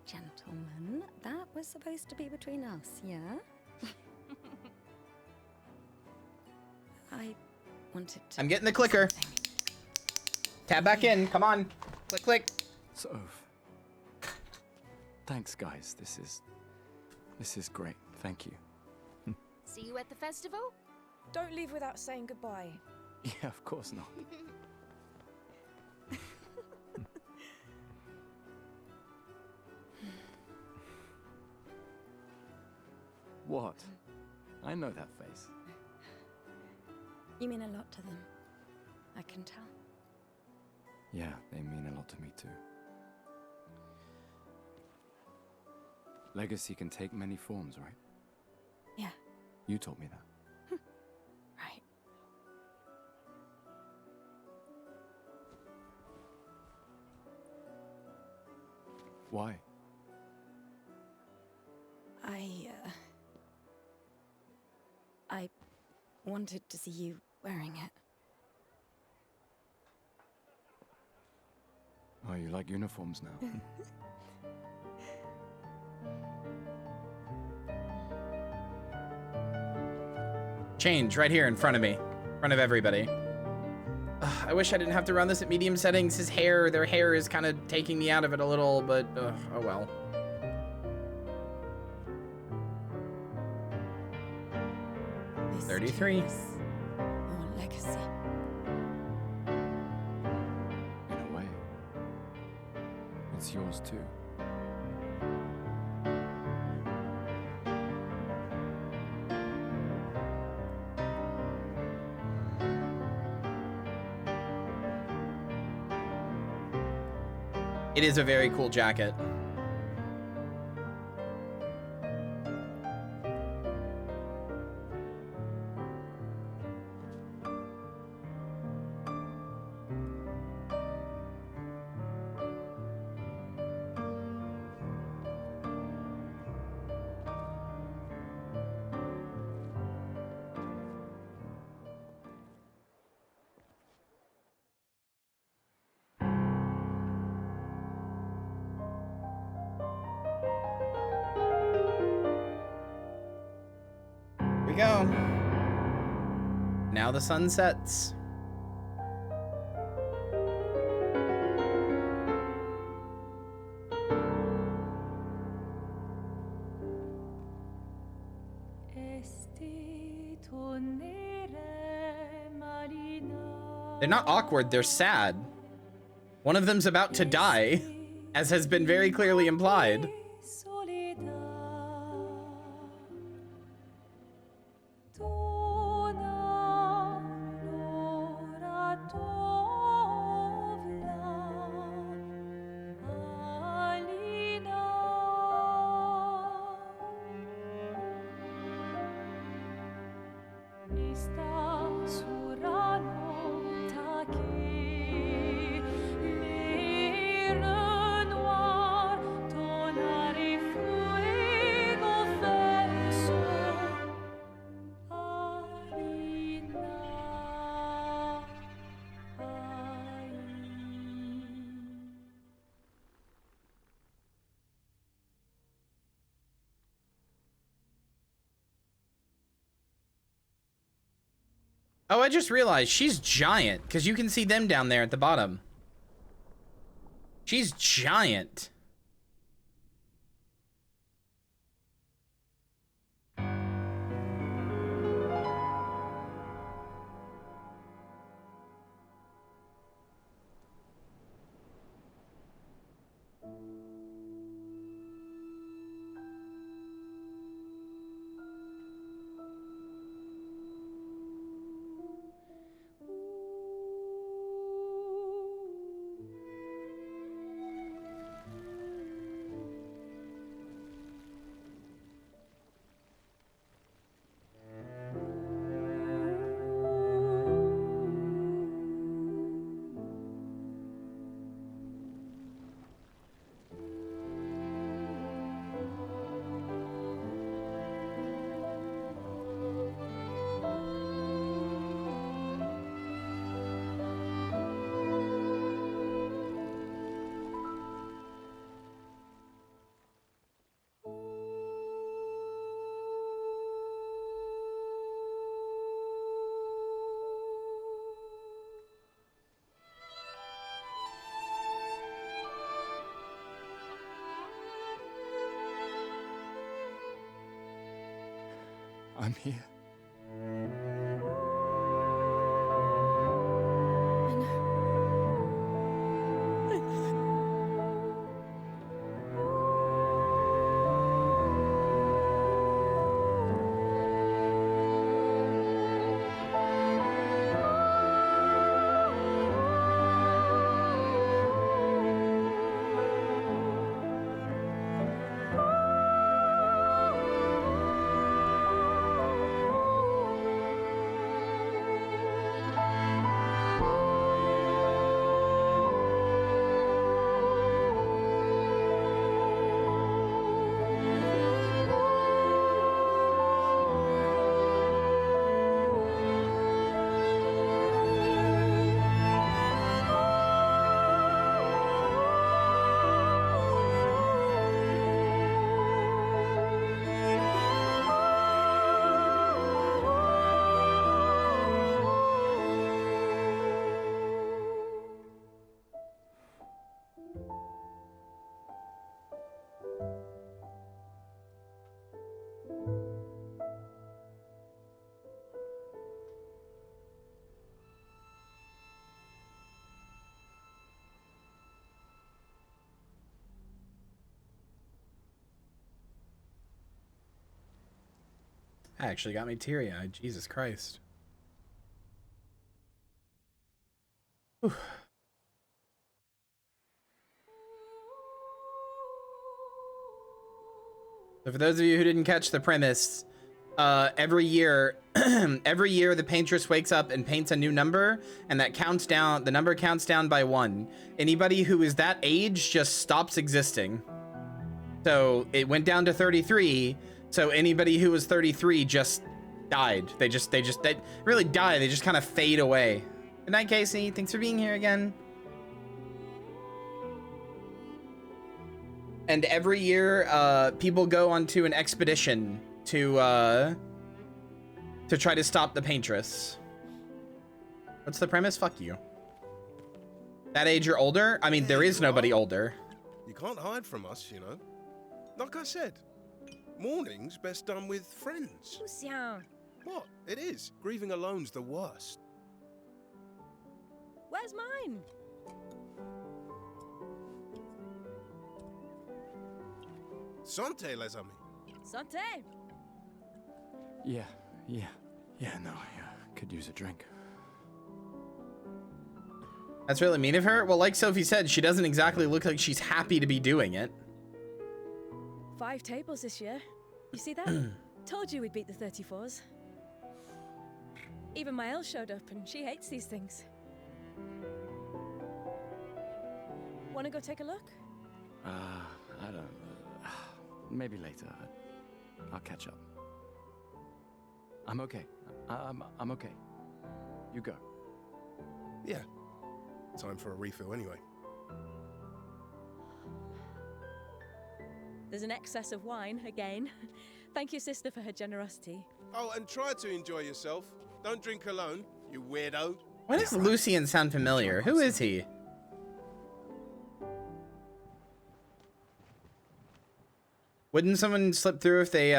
Gentlemen, that was supposed to be between us, yeah? I wanted to... I'm getting the clicker. Tab back in. Come on. Click, click. Soph. Thanks, guys. This is great. Thank you. See you at the festival? Don't leave without saying goodbye. Yeah, of course not. What? I know that face. You mean a lot to them. I can tell. Yeah, they mean a lot to me too. Legacy can take many forms, right? Yeah. You told me that. Right. Why? wanted to see you wearing it. Oh, you like uniforms now? Change right here in front of me. In front of everybody. Ugh, I wish I didn't have to run this at medium settings. Their hair is kind of taking me out of it a little, but oh well. This 33. is your legacy. In a way, it's yours too. It is a very cool jacket. Here we go. Now the sun sets. They're not awkward, they're sad. One of them's about to die, as has been very clearly implied. Oh, I just realized she's giant, because you can see them down there at the bottom. She's giant. I'm here. That actually got me teary-eyed. Jesus Christ. Whew. So for those of you who didn't catch the premise, every year, every year the paintress wakes up and paints a new number, and that counts down. The number counts down by 1. Anybody who is that age just stops existing. So it went down to 33. So anybody who was 33 just died. They really die. They just kind of fade away. Good night, Casey. Thanks for being here again. And every year, people go onto an expedition to try to stop the paintress. What's the premise? Fuck you. That age or older? I mean, there is nobody older. You can't hide from us, you know. Like I said, mourning's best done with friends. Lucien, What? It is. Grieving alone's the worst. where's mine? Santé, les amis. Santé. Yeah, no, I could use a drink. That's really mean of her. Well, like Sophie said, she doesn't exactly look like she's happy to be doing it. 5 tables this year. You see that? Told you we'd beat the 34s. Even Maëlle showed up, and she hates these things. Wanna go take a look? I don't. Maybe later. I'll catch up. I'm okay. I'm okay. You go. Yeah. Time for a refill anyway. There's an excess of wine, again. Thank your sister for her generosity. Oh, and try to enjoy yourself. Don't drink alone, you weirdo. Why does Lucien sound familiar? Who is he? Wouldn't someone slip through if they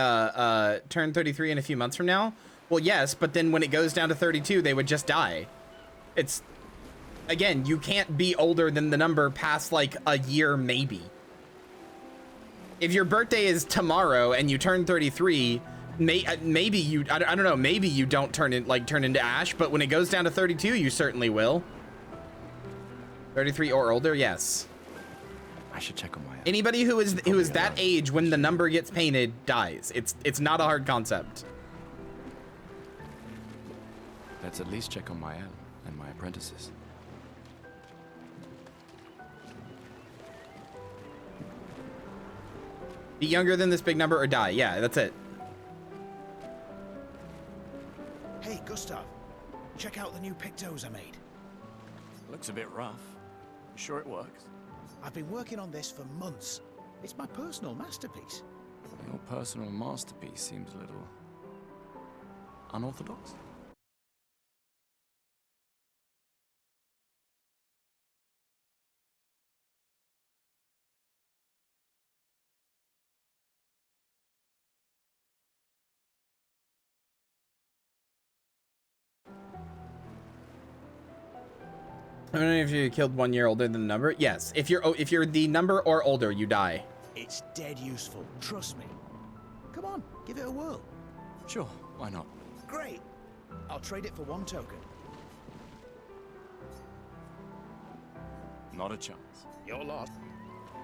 turn 33 in a few months from now? Well, yes, but then when it goes down to 32, they would just die. It's, again, you can't be older than the number past like a year, maybe. If your birthday is tomorrow and you turn 33, maybe you, I don't know, maybe you don't turn into ash, but when it goes down to 32, you certainly will. 33 or older, yes. I should check on my. Anybody who is that age when the number gets painted dies. It's not a hard concept. Let's at least check on Maëlle and my apprentices. Be younger than this big number or die. Yeah, that's it. Hey, Gustav. Check out the new pictos I made. Looks a bit rough. Sure it works? I've been working on this for months. It's my personal masterpiece. Your personal masterpiece seems a little unorthodox. I don't know if you killed 1 year older than the number. Yes, if you're the number or older, you die. It's dead useful, trust me. Come on, give it a whirl. Sure, why not? Great. I'll trade it for 1 token. Not a chance. You're lost.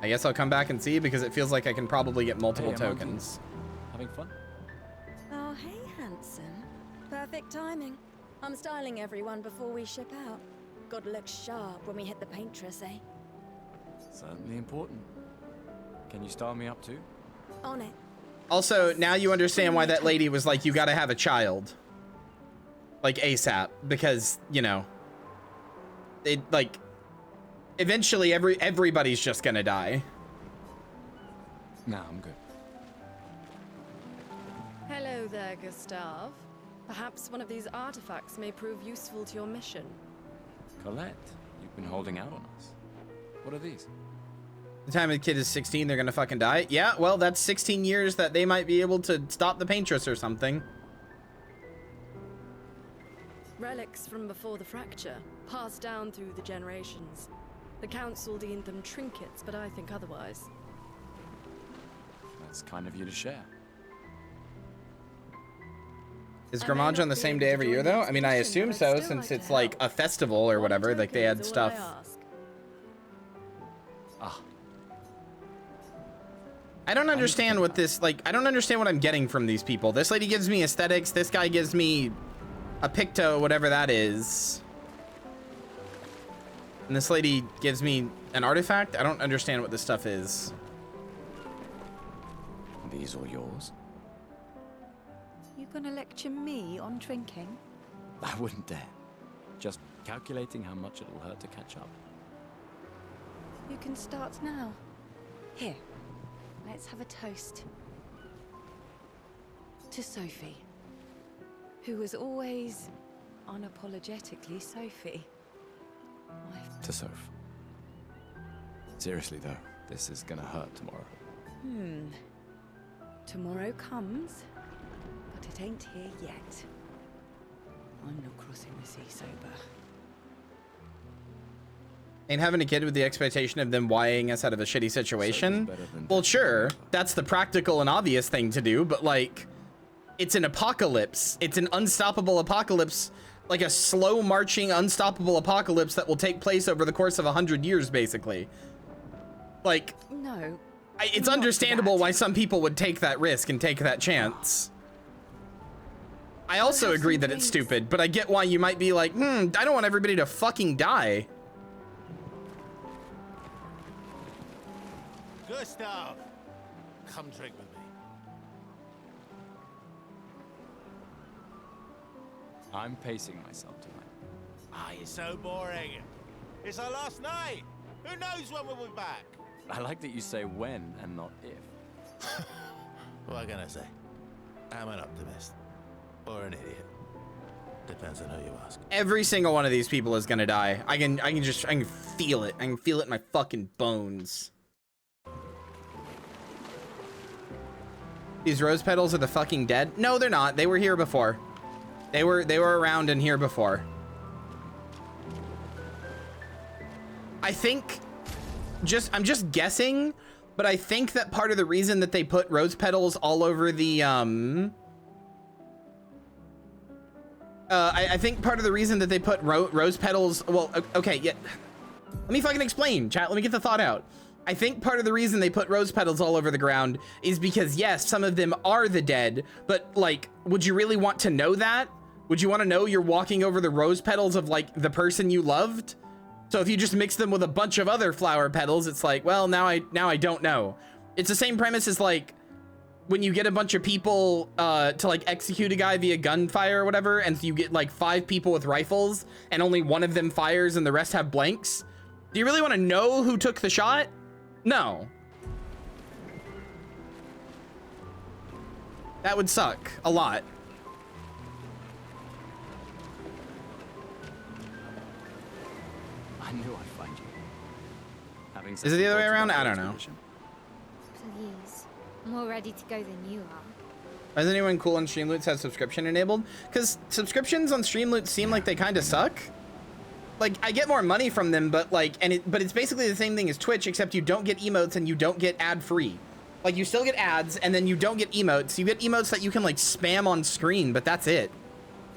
I guess I'll come back and see because it feels like I can probably get multiple Hey, tokens. Having fun? Oh, hey, handsome. Perfect timing. I'm styling everyone before we ship out. Gotta look sharp when we hit the paintress, eh? Certainly important. Can you style me up too? On it. Also, now you understand why that lady was like, you gotta have a child. Like, ASAP. Because, you know, it, like, eventually everybody's just gonna die. No, I'm good. Hello there, Gustav. Perhaps one of these artifacts may prove useful to your mission. Colette, you've been holding out on us. What are these? The time a kid is 16, they're gonna fucking die. Yeah, well, that's 16 years that they might be able to stop the paintress or something. Relics from before the fracture, passed down through the generations. The council deemed them trinkets, but I think otherwise. That's kind of you to share. Is Grammage on the same day every year, though? I mean, I assume so, since it's like a festival or whatever. Like, they had stuff. Ah. I don't understand what this, like, I don't understand what I'm getting from these people. This lady gives me aesthetics. This guy gives me a picto, whatever that is. And this lady gives me an artifact. I don't understand what this stuff is. These all yours? You gonna lecture me on drinking? I wouldn't dare. Just calculating how much it'll hurt to catch up. You can start now. Here, let's have a toast. To Sophie, who was always unapologetically Sophie. To Soph. Seriously though, this is gonna hurt tomorrow. Tomorrow comes, but it ain't here yet. I'm not crossing the sea sober. Ain't having a kid with the expectation of them Ying us out of a shitty situation. Well, sure, that's the practical and obvious thing to do, but like, it's an apocalypse. It's an unstoppable apocalypse, like a slow marching, unstoppable apocalypse that will take place over the course of 100 years, basically. Like, no. It's understandable why some people would take that risk and take that chance. I also agree that it's stupid, but I get why you might be like, I don't want everybody to fucking die. Gustav, come drink with me. I'm pacing myself tonight. Ah, you're so boring. It's our last night. Who knows when we'll be back? I like that you say when and not if. What can I say? I'm an optimist. Or an idiot. Depends on who you ask. Every single one of these people is gonna die. I can feel it. I can feel it in my fucking bones. These rose petals are the fucking dead? No, they're not. They were here before. They were around and here before. I think, I'm just guessing, but I think that part of the reason that they put rose petals all over the I think part of the reason that they put rose petals, well, okay, yeah. Let me fucking explain, chat. Let me get the thought out. I think part of the reason they put rose petals all over the ground is because, yes, some of them are the dead, but like, would you really want to know that? Would you want to know you're walking over the rose petals of like the person you loved? So if you just mix them with a bunch of other flower petals, it's like, well, now I don't know. It's the same premise as like when you get a bunch of people to like execute a guy via gunfire or whatever, and so you get like 5 people with rifles and only one of them fires and the rest have blanks. Do you really want to know who took the shot? No. That would suck a lot. I knew I'd find you. Is it the other way around? I don't know. Please. I'm more ready to go than you are. Why does anyone cool on Streamloots have subscription enabled? Because subscriptions on Streamloots seem like they kind of suck. Like, I get more money from them, but like, but it's basically the same thing as Twitch, except you don't get emotes and you don't get ad-free. Like, you still get ads, and then you don't get emotes. You get emotes that you can like spam on screen, but that's it.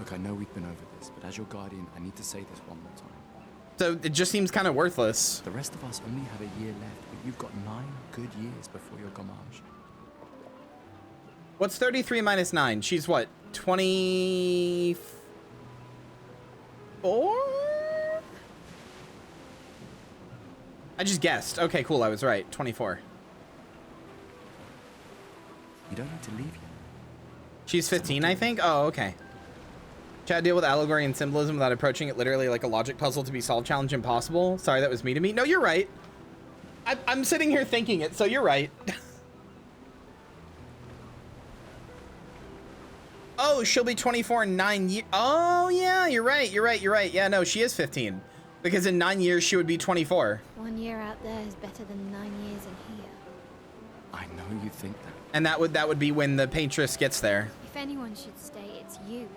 Look, I know we've been over this, but as your guardian, I need to say this one more time. So it just seems kind of worthless. The rest of us only have a year left, but you've got 9 good years before your Gamage. What's 33 minus 9? She's what, 24? I just guessed. Okay, cool. I was right. 24. You don't need to leave yet. She's 15, I think? Oh, okay. Chat, deal with allegory and symbolism without approaching it literally like a logic puzzle to be solved. Challenge impossible. Sorry, that was me to me. No, you're right. I'm sitting here thinking it, so you're right. Oh, she'll be 24 in 9 years. Oh, yeah, you're right. You're right. You're right. Yeah, no, she is 15. Because in 9 years, she would be 24. 1 year out there is better than 9 years in here. I know you think that. And that would be when the paintress gets there. If anyone should stay, it's you.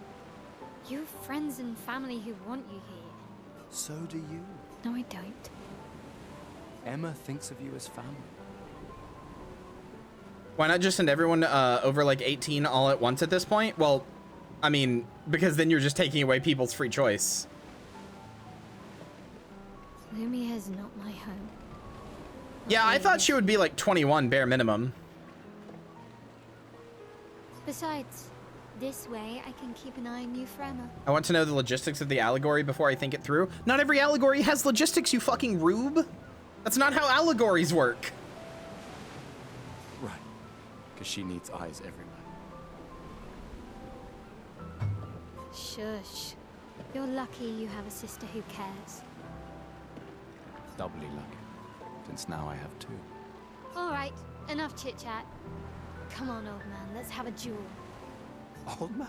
You have friends and family who want you here. So do you. No, I don't. Emma thinks of you as family. Why not just send everyone over like 18 all at once at this point? Well, I mean, because then you're just taking away people's free choice. Lumia's not my home. Yeah, I thought she would be like 21 bare minimum. Besides, this way I can keep an eye on you forever. I want to know the logistics of the allegory before I think it through. Not every allegory has logistics, you fucking rube. That's not how allegories work. Right. Because she needs eyes everywhere. Shush. You're lucky you have a sister who cares. Doubly lucky. Since now I have two. Alright, enough chit-chat. Come on, old man, let's have a duel. Old man?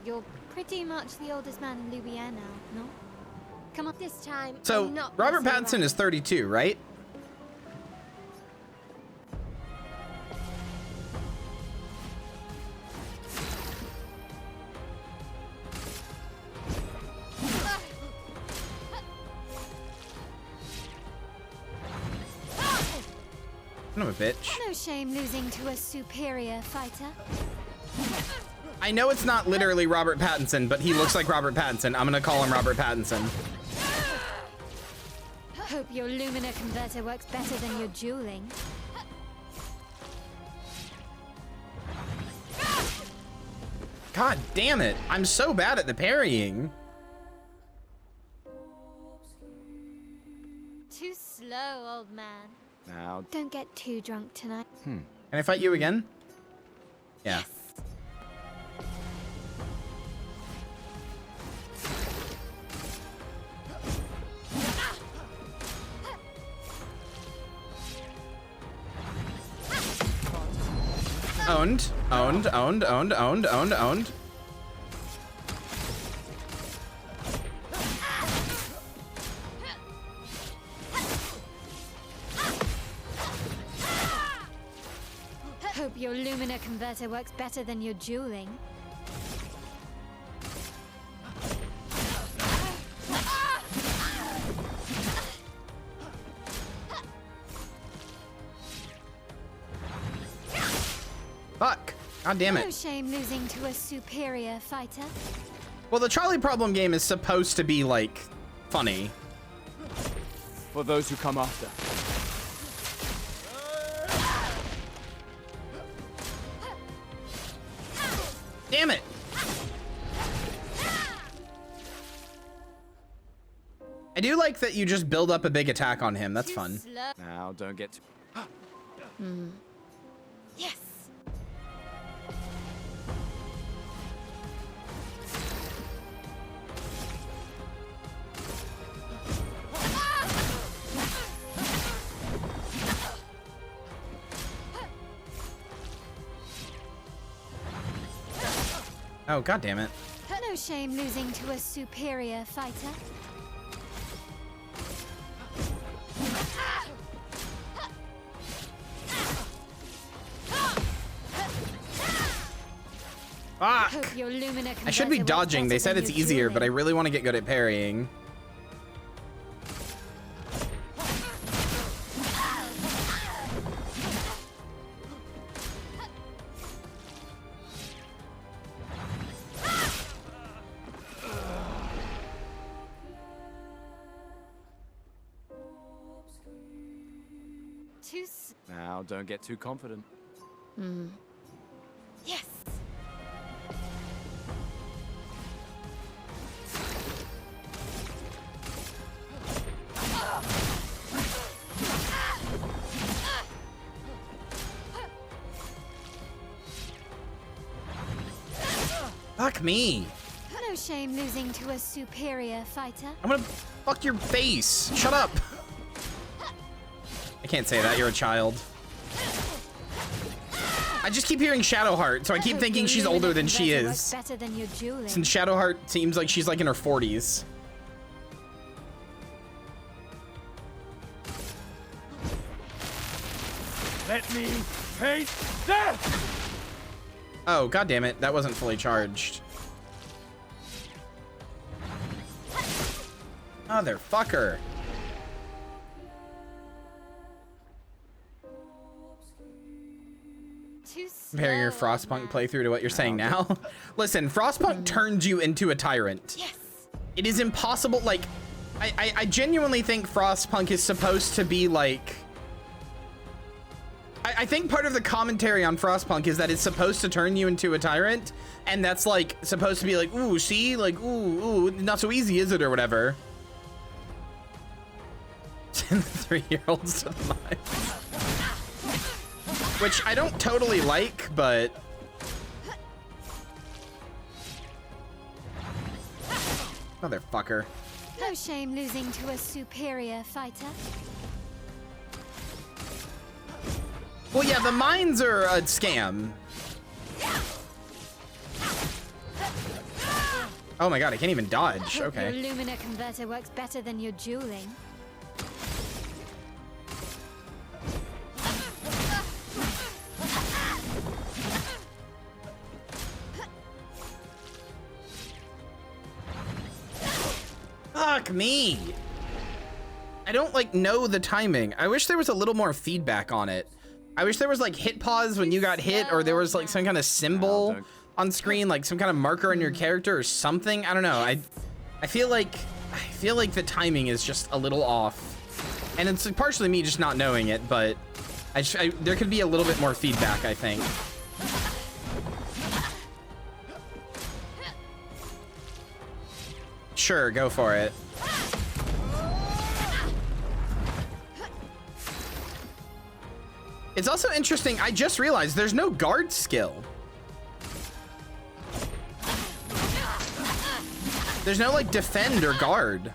You're pretty much the oldest man in Louisiana now, no? Come on, this time. So, I'm not Robert messing Pattinson around. is 32, right? Son of a bitch. No shame losing to a superior fighter. I know it's not literally Robert Pattinson, but he looks like Robert Pattinson. I'm gonna call him Robert Pattinson. Hope your Lumina converter works better than your dueling. God damn it. I'm so bad at the parrying. Too slow, old man. Now. Don't get too drunk tonight. Can I fight you again? Yeah. Owned, owned, owned, owned, owned, owned, owned. Hope your Lumina converter works better than your dueling. Fuck. God damn No it. shame losing to a superior fighter. Well, the Trolley Problem game is supposed to be, like, funny. For those who come after. Damn it. I do like that you just build up a big attack on him. That's fun. Now, don't get too... Yes. Oh, god damn it. No shame losing to a superior fighter. Fuck. Hope your Lumina I should be converter works dodging. They better said than it's your easier, but I dueling. really want to get good at parrying. Now, don't get too confident. Yes. Fuck me. No shame losing to a superior fighter. I'm gonna fuck your face. Shut up. I can't say that. You're a child. I just keep hearing Shadowheart, so I keep thinking she's older than she is. Better than your dueling. Since Shadowheart seems like she's like in her 40s. Let me face death! Oh, god damn it. That wasn't fully charged. Motherfucker. Too Comparing your Frostpunk playthrough to what you're saying now. Listen, Frostpunk turns you into a tyrant. Yes. It is impossible. Like, I genuinely think Frostpunk is supposed to be like. I think part of the commentary on Frostpunk is that it's supposed to turn you into a tyrant, and that's like supposed to be like, ooh, see, like, ooh, not so easy, is it, or whatever. Send the 3-year-olds to the mine. Which I don't totally like, but motherfucker. No shame losing to a superior fighter. Well, yeah, the mines are a scam. Oh my god, I can't even dodge. Okay. Your Lumina converter works better than your dueling. Fuck me. I don't like know the timing. I wish there was a little more feedback on it. I wish there was like hit pause when you got hit, or there was like some kind of symbol on screen, like some kind of marker on your character or something. I don't know. I feel like the timing is just a little off, and it's partially me just not knowing it, but there could be a little bit more feedback, I think. Sure, go for it. It's also interesting, I just realized there's no guard skill. There's no like defend or guard.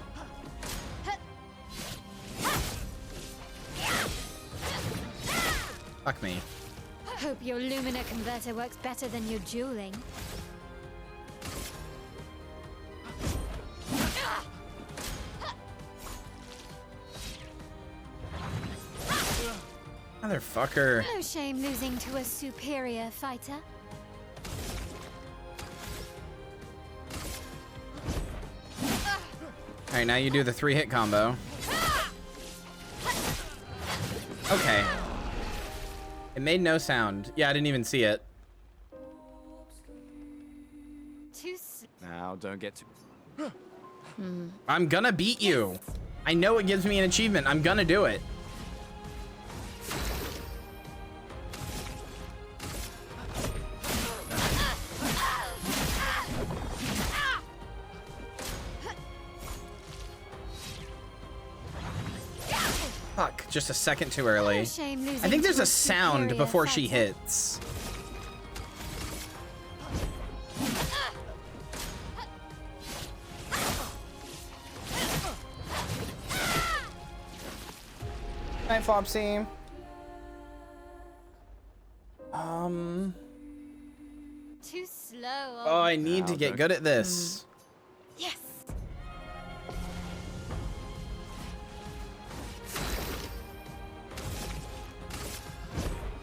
Fuck me. Hope your Lumina converter works better than your dueling. Motherfucker. No shame losing to a superior fighter. All right, now you do the 3-hit combo. Okay. It made no sound. Yeah, I didn't even see it. Now, don't get too... I'm gonna beat you. I know it gives me an achievement. I'm gonna do it. Fuck, just a second too early. I think there's a sound before she hits. Night Flopsy. Too slow. Oh, I need to get good at this. Yes.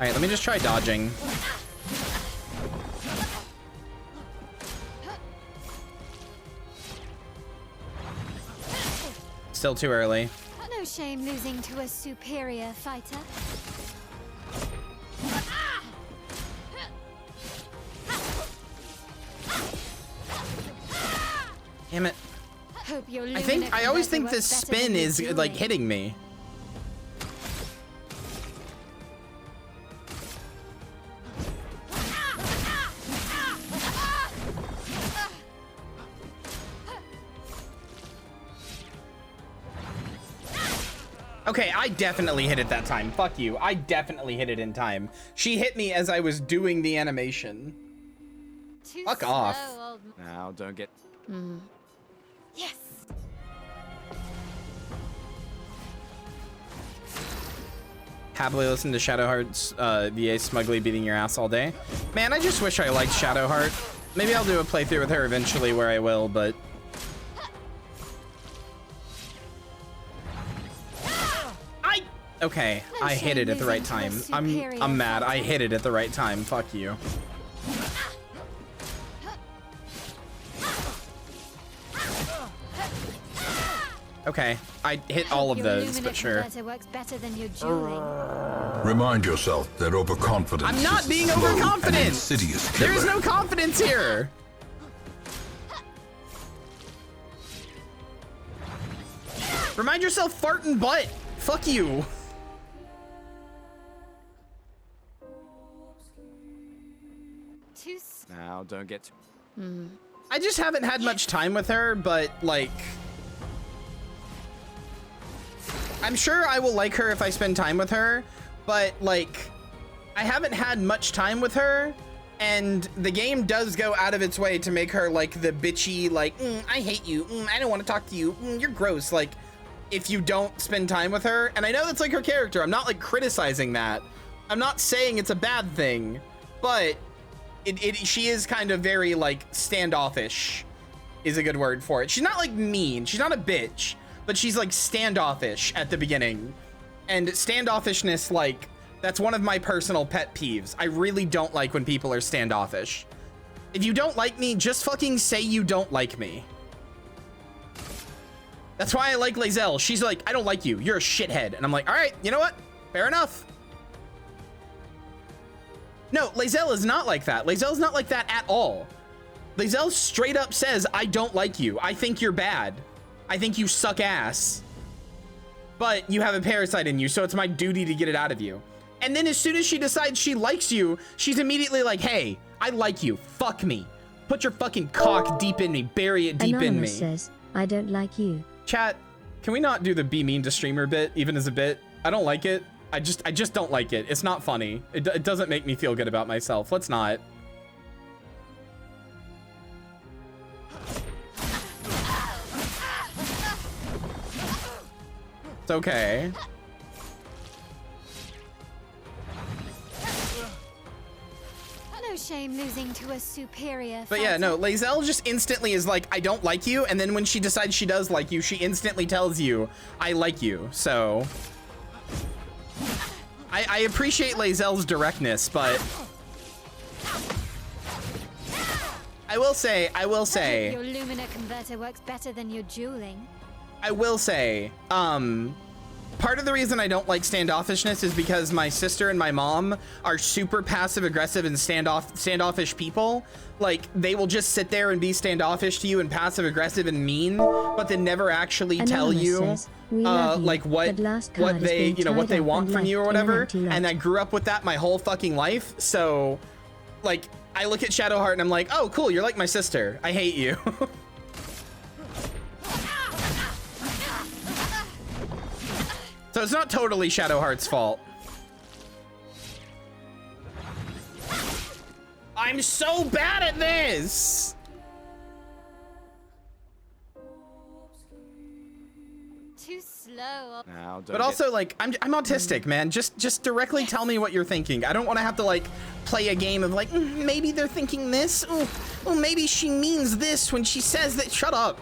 All right, let me just try dodging. Still too early. No shame losing to a superior fighter. Damn it. Hope your I always think this spin is like hitting me. Okay, I definitely hit it that time. Fuck you. I definitely hit it in time. She hit me as I was doing the animation. Fuck off. Now, don't get... Yes. Happily listen to Shadowheart's VA smugly beating your ass all day. Man, I just wish I liked Shadowheart. Maybe I'll do a playthrough with her eventually where I will, but... Okay, I hit it at the right time. I'm mad. I hit it at the right time. Fuck you. Okay, I hit all of those, but sure. Works better than your dueling. Remind yourself that overconfidence. I'm not is being slow and overconfident. insidious killer. There is no confidence here. Remind yourself, farting butt. Fuck you. Now, don't get too... I just haven't had much time with her, but like, I'm sure I will like her if I spend time with her, but like, I haven't had much time with her, and the game does go out of its way to make her like the bitchy, like, I hate you, I don't want to talk to you, you're gross, like, if you don't spend time with her. And I know that's like her character. I'm not like criticizing that. I'm not saying it's a bad thing, but she is kind of very like standoffish is a good word for it. She's not like mean, she's not a bitch, but she's like standoffish at the beginning. And standoffishness, like, that's one of my personal pet peeves. I really don't like when people are standoffish. If you don't like me, just fucking say you don't like me. That's why I like Lae'zel. She's like, I don't like you, you're a shithead. And I'm like, all right, you know what? Fair enough. No, Lae'zel is not like that. Lae'zel's not like that at all. Lae'zel straight up says, I don't like you. I think you're bad. I think you suck ass. But you have a parasite in you, so it's my duty to get it out of you. And then as soon as she decides she likes you, she's immediately like, hey, I like you. Fuck me. Put your fucking cock deep in me. Bury it deep in me. Anonymous says, I don't like you. Chat, can we not do the be mean to streamer bit, even as a bit? I don't like it. I just don't like it. It's not funny. It doesn't make me feel good about myself. Let's not. It's okay. No shame losing to a superior But yeah, no, Lae'zel just instantly is like, I don't like you. And then when she decides she does like you, she instantly tells you, I like you. So I appreciate Lae'zel's directness, but I will say, your Lumina converter works better than your dueling. I will say, part of the reason I don't like standoffishness is because my sister and my mom are super passive aggressive and standoffish people. Like, they will just sit there and be standoffish to you and passive aggressive and mean, but they never actually tell you like what they, you know, what they want from you or whatever. And I grew up with that my whole fucking life. So like, I look at Shadowheart and I'm like, oh cool, you're like my sister. I hate you. So it's not totally Shadowheart's fault. I'm so bad at this. Too slow. Now, But also, like, I'm autistic, man. Just directly tell me what you're thinking. I don't want to have to like play a game of like, maybe they're thinking this. Oh, maybe she means this when she says that. Shut up.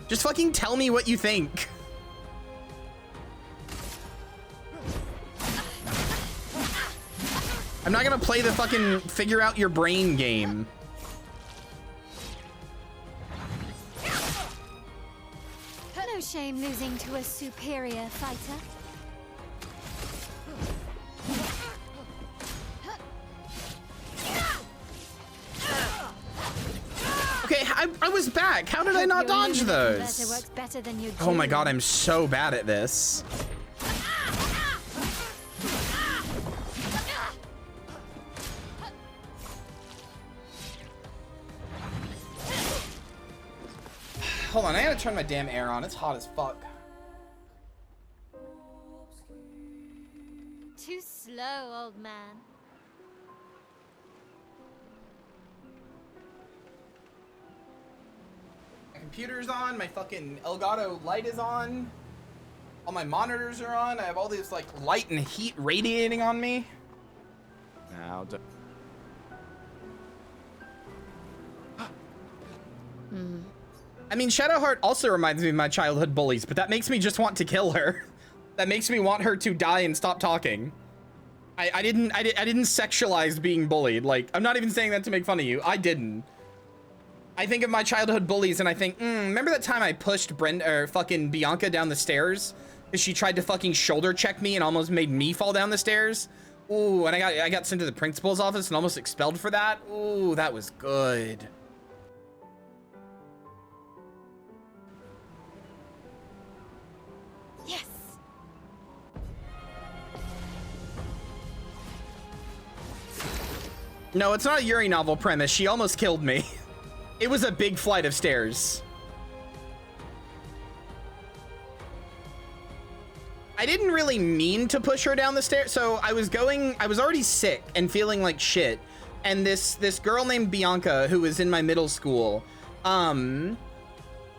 Just fucking tell me what you think. I'm not gonna play the fucking figure out your brain game. No shame losing to a superior fighter. Okay, I was back. How did I not dodge those? Works better than your Oh my god, I'm so bad at this. Hold on, I gotta turn my damn air on. It's hot as fuck. Too slow, old man. My computer's on, my fucking Elgato light is on. All my monitors are on. I have all this like light and heat radiating on me. Now, I mean, Shadowheart also reminds me of my childhood bullies, but that makes me just want to kill her. That makes me want her to die and stop talking. I didn't sexualize being bullied. Like, I'm not even saying that to make fun of you. I didn't. I think of my childhood bullies and I think, remember that time I pushed fucking Bianca down the stairs because she tried to fucking shoulder check me and almost made me fall down the stairs? Ooh, and I got sent to the principal's office and almost expelled for that. Ooh, that was good. Yes. No, it's not a Yuri novel premise. She almost killed me. It was a big flight of stairs. I didn't really mean to push her down the stairs. So I was already sick and feeling like shit. And this girl named Bianca, who was in my middle school,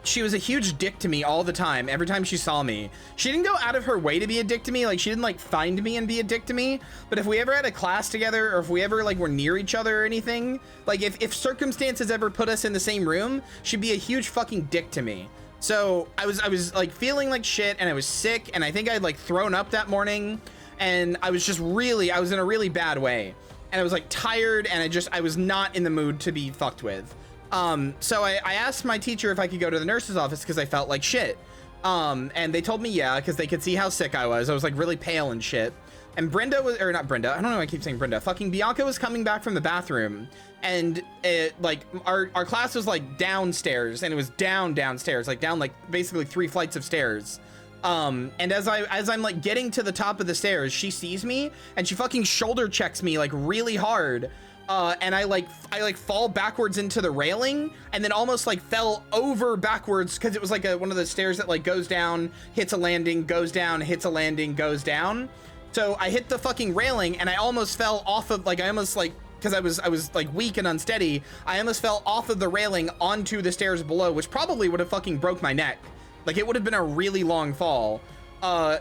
she was a huge dick to me all the time. Every time she saw me, she didn't go out of her way to be a dick to me. Like, she didn't like find me and be a dick to me. But if we ever had a class together, or if we ever like were near each other or anything, like if circumstances ever put us in the same room, she'd be a huge fucking dick to me. So I was like feeling like shit, and I was sick, and I think I'd like thrown up that morning, and I was in a really bad way, and I was like tired, and I was not in the mood to be fucked with. So I asked my teacher if I could go to the nurse's office because I felt like shit. And they told me yeah, because they could see how sick I was. I was like really pale and shit. And Brenda was, or not Brenda, I don't know why I keep saying Brenda. Fucking Bianca was coming back from the bathroom, and like our class was like downstairs, and it was downstairs, like down like basically 3 flights of stairs. And as I'm like getting to the top of the stairs, she sees me and she fucking shoulder checks me like really hard. And I fall backwards into the railing, and then almost like fell over backwards because it was like one of the stairs that like goes down, hits a landing, goes down, hits a landing, goes down. So I hit the fucking railing, and I almost fell off of, like, I almost like, because I was like weak and unsteady, I almost fell off of the railing onto the stairs below, which probably would have fucking broke my neck. Like, it would have been a really long fall.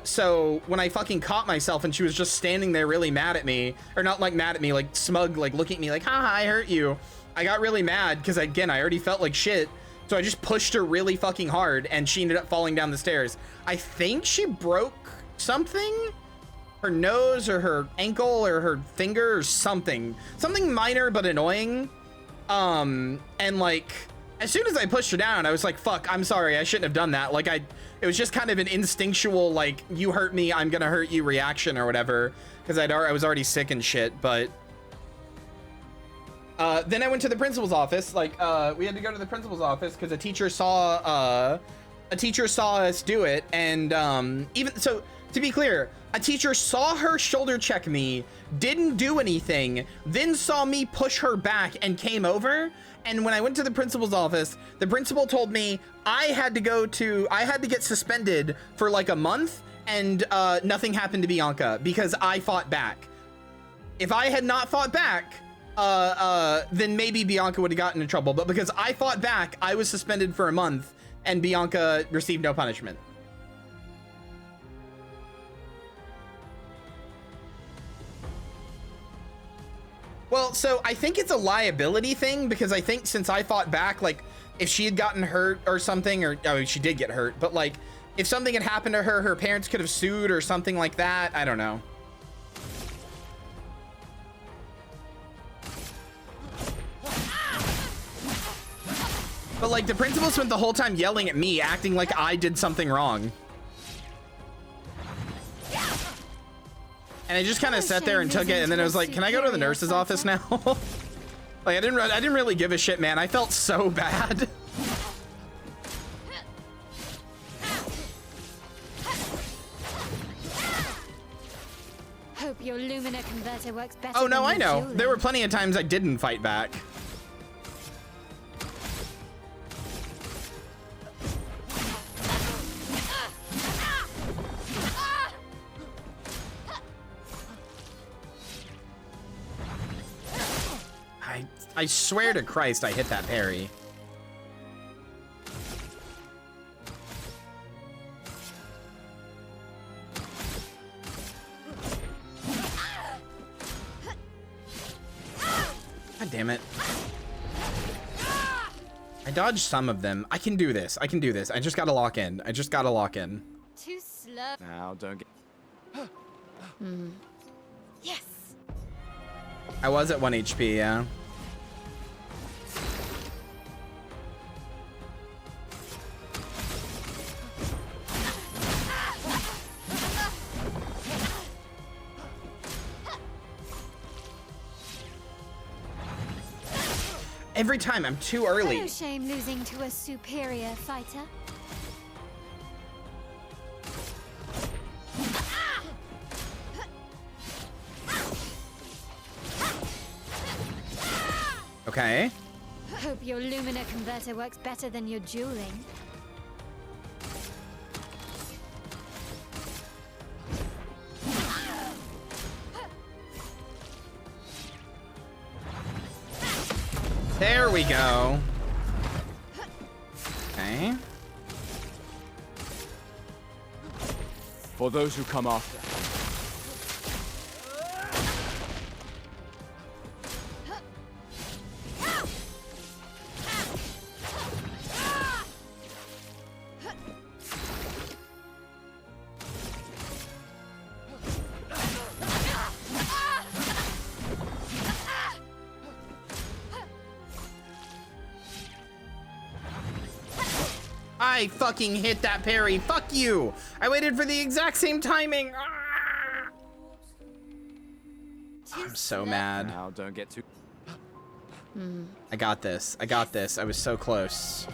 So when I fucking caught myself and she was just standing there really mad at me, or not like mad at me, like smug, like looking at me like, haha, I hurt you. I got really mad because, again, I already felt like shit. So I just pushed her really fucking hard, and she ended up falling down the stairs. I think she broke something, her nose or her ankle or her finger or something minor but annoying. And like, as soon as I pushed her down, I was like, fuck, I'm sorry, I shouldn't have done that. Like, it was just kind of an instinctual, like, you hurt me, I'm gonna hurt you reaction or whatever, because I was already sick and shit. But then I went to the principal's office. Like, we had to go to the principal's office because a teacher saw us do it. And even so, to be clear, a teacher saw her shoulder check me, didn't do anything, then saw me push her back and came over. And when I went to the principal's office, the principal told me I had to get suspended for like a month, and nothing happened to Bianca because I fought back. If I had not fought back, then maybe Bianca would have gotten in trouble. But because I fought back, I was suspended for a month, and Bianca received no punishment. Well, so I think it's a liability thing, because I think since I fought back, like, if she had gotten hurt or something, or, oh, she did get hurt, but like, if something had happened to her, her parents could have sued or something like that. I don't know. But like, the principal spent the whole time yelling at me, acting like I did something wrong. And I just kind of sat there and took it, and then I was like, can I go to the nurse's office now? Like, I didn't really give a shit, man. I felt so bad. Hope your Lumina converter works better. Oh no, I know. Julie. There were plenty of times I didn't fight back. I swear to Christ, I hit that parry. God damn it. I dodged some of them. I can do this. I can do this. I just gotta lock in. I just gotta lock in. Too slow. Now, don't get... Yes. I was at 1 HP, yeah. Every time I'm too early. No shame losing to a superior fighter. Okay. Hope your Lumina converter works better than your dueling. There we go. Okay. For those who come after. I fucking hit that parry. Fuck you. I waited for the exact same timing. Ah! I'm so mad. Now, don't get too. I got this. I got this. I was so close.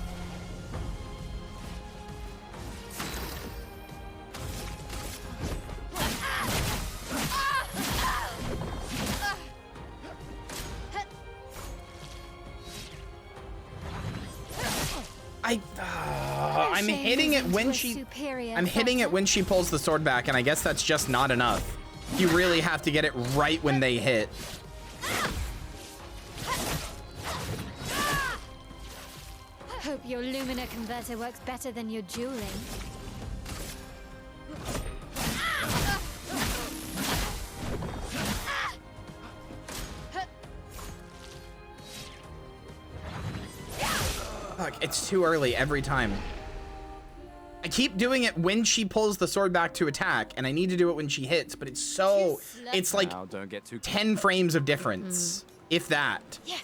I'm hitting it when she pulls the sword back, and I guess that's just not enough. You really have to get it right when they hit. Hope your Lumina converter works better than your dueling. Fuck, it's too early every time. I keep doing it when she pulls the sword back to attack, and I need to do it when she hits, but it's so... It's like 10 frames of difference, if that. Yes.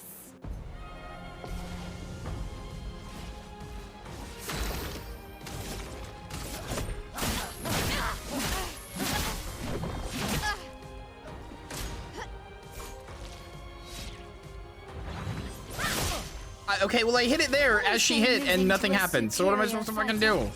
Okay, well I hit it there as she hit and nothing happened. So what am I supposed to fucking do?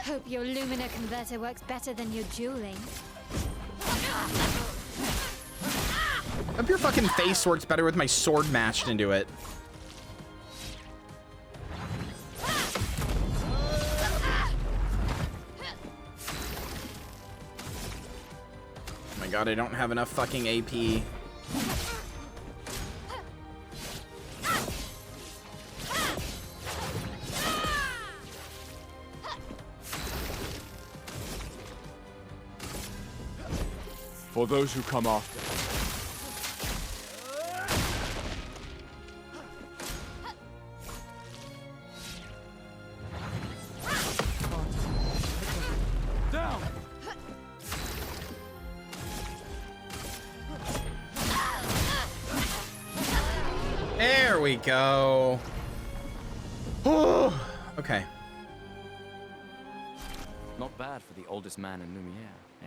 Hope your Lumina converter works better than your dueling. Hope your fucking face works better with my sword mashed into it. Oh my god, I don't have enough fucking AP. For those who come after. Down! There we go. Oh, okay. Not bad for the oldest man in Lumiere, eh?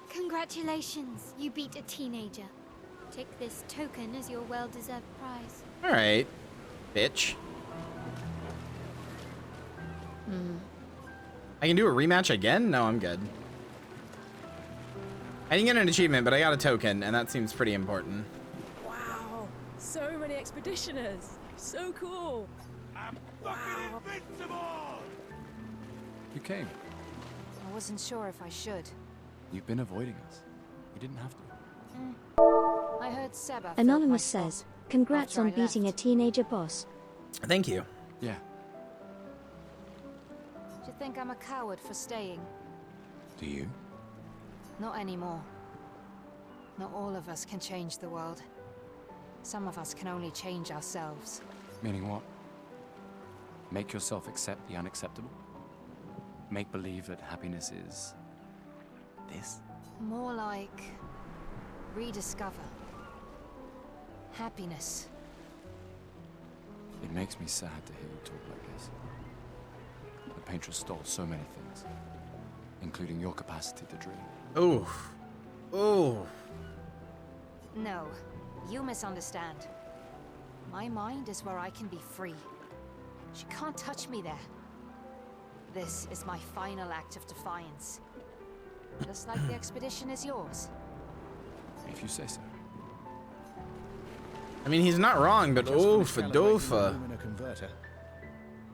Congratulations, you beat a teenager. Take this token as your well-deserved prize. All right, bitch. I can do a rematch again? No, I'm good. I didn't get an achievement, but I got a token, and that seems pretty important. Wow, so many expeditioners. So cool. Fucking invincible! You came. I wasn't sure if I should. You've been avoiding us. You didn't have to. I heard Seba. Anonymous says, congrats on beating a teenager boss. Thank you. Yeah. Do you think I'm a coward for staying? Do you? Not anymore. Not all of us can change the world. Some of us can only change ourselves. Meaning what? Make yourself accept the unacceptable? Make believe that happiness is... this? More like... rediscover. Happiness. It makes me sad to hear you talk like this. The painter stole so many things. including your capacity to dream. Oof. Ooh. No, you misunderstand. My mind is where I can be free. She can't touch me there. This is my final act of defiance. Just like the expedition is yours. If you say so. I mean, he's not wrong, but oof, a doofa. In a converter.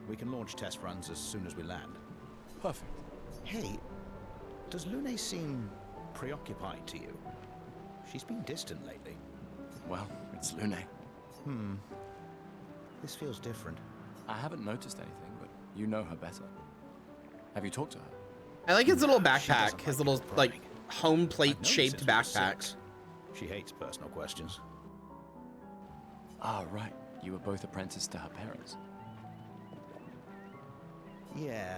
We can launch test runs as soon as we land. Perfect. Hey, does Lune seem preoccupied to you? She's been distant lately. Well, it's Lune. This feels different. I haven't noticed anything, but you know her better. Have you talked to her? I like his little backpack, his little, like, home plate shaped backpack. She hates personal questions. Ah, right. You were both apprenticed to her parents. Yeah.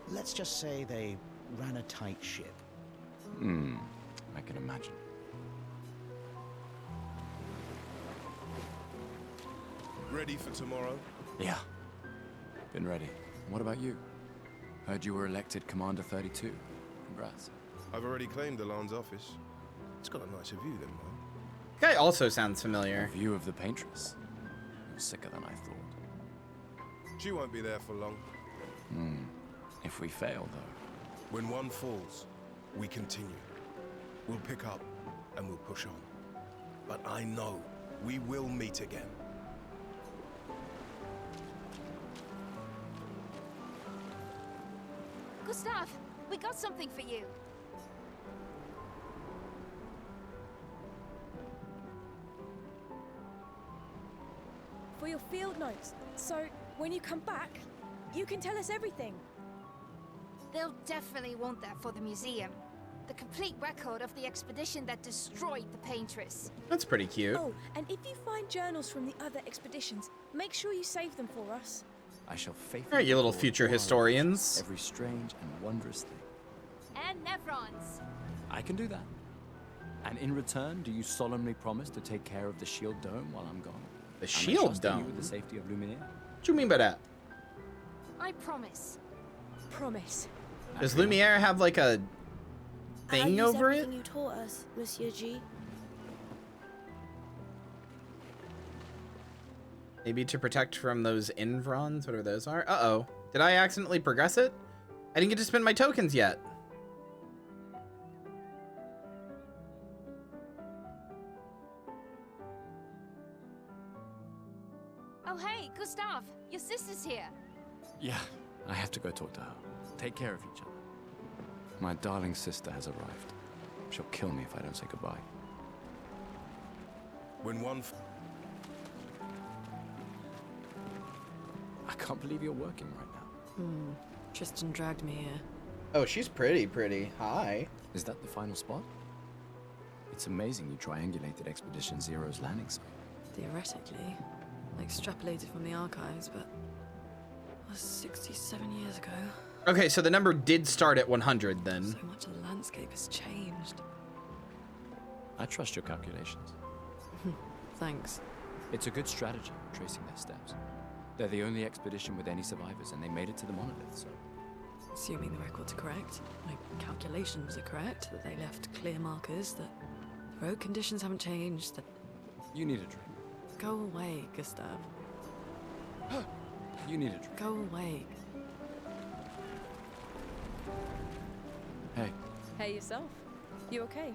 Let's just say they ran a tight ship. I can imagine. Ready for tomorrow? Yeah. Been ready. What about you? Heard you were elected Commander 32. Congrats. I've already claimed Alan's office. It's got a nicer view than mine. Guy also sounds familiar. A view of the Paintress. You're sicker than I thought. She won't be there for long. If we fail, though. When one falls, we continue. We'll pick up and we'll push on. But I know we will meet again. Gustav, we got something for you. For your field notes. So, when you come back, you can tell us everything. They'll definitely want that for the museum. The complete record of the expedition that destroyed the Paintress. That's pretty cute. Oh, and if you find journals from the other expeditions, make sure you save them for us. I shall faithfully. All right, you little record future all historians. Every strange and wondrous thing. And Nevrons. I can do that. And in return, do you solemnly promise to take care of the shield dome while I'm gone? The shield dome? You with the safety of Luminaire? What do you mean by that? I promise. Promise. Does Lumiere have like a thing over it? You taught us, Monsieur G. Maybe to protect from those Invrons, whatever those are. Uh-oh. Did I accidentally progress it? I didn't get to spend my tokens yet. Oh hey, Gustav, your sister's here. Yeah, I have to go talk to her. Take care of each other. My darling sister has arrived. She'll kill me if I don't say goodbye. When one... I can't believe you're working right now. Tristan dragged me here. Oh, she's pretty. Hi. Is that the final spot? It's amazing you triangulated Expedition Zero's landing site. Theoretically. Extrapolated from the archives, but... That was 67 years ago. Okay, so the number did start at 100 then. So much of the landscape has changed. I trust your calculations. Thanks. It's a good strategy, tracing their steps. They're the only expedition with any survivors, and they made it to the monolith, so... Assuming the records are correct, my calculations are correct, that they left clear markers, that the road conditions haven't changed, that... You need a drink. Go away, Gustav. You need a drink. Go away. Hey. Hey yourself. You okay?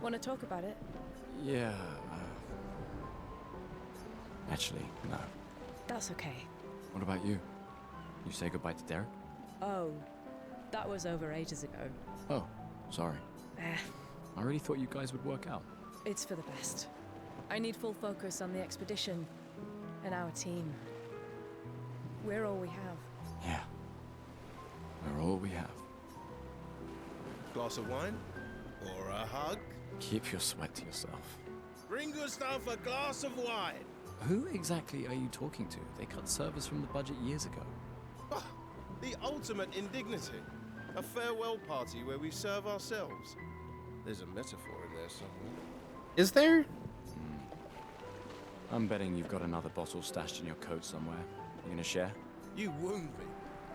Want to talk about it? Yeah, actually, no. That's okay. What about you? You say goodbye to Derek? Oh, that was over ages ago. Oh, sorry. I really thought you guys would work out. It's for the best. I need full focus on the expedition and our team. We're all we have. Yeah. We're all we have. Glass of wine? Or a hug? Keep your sweat to yourself. Bring Gustav a glass of wine! Who exactly are you talking to? They cut service from the budget years ago. Ah, the ultimate indignity. A farewell party where we serve ourselves. There's a metaphor in there somewhere. Is there? I'm betting you've got another bottle stashed in your coat somewhere. You gonna share? You wound me.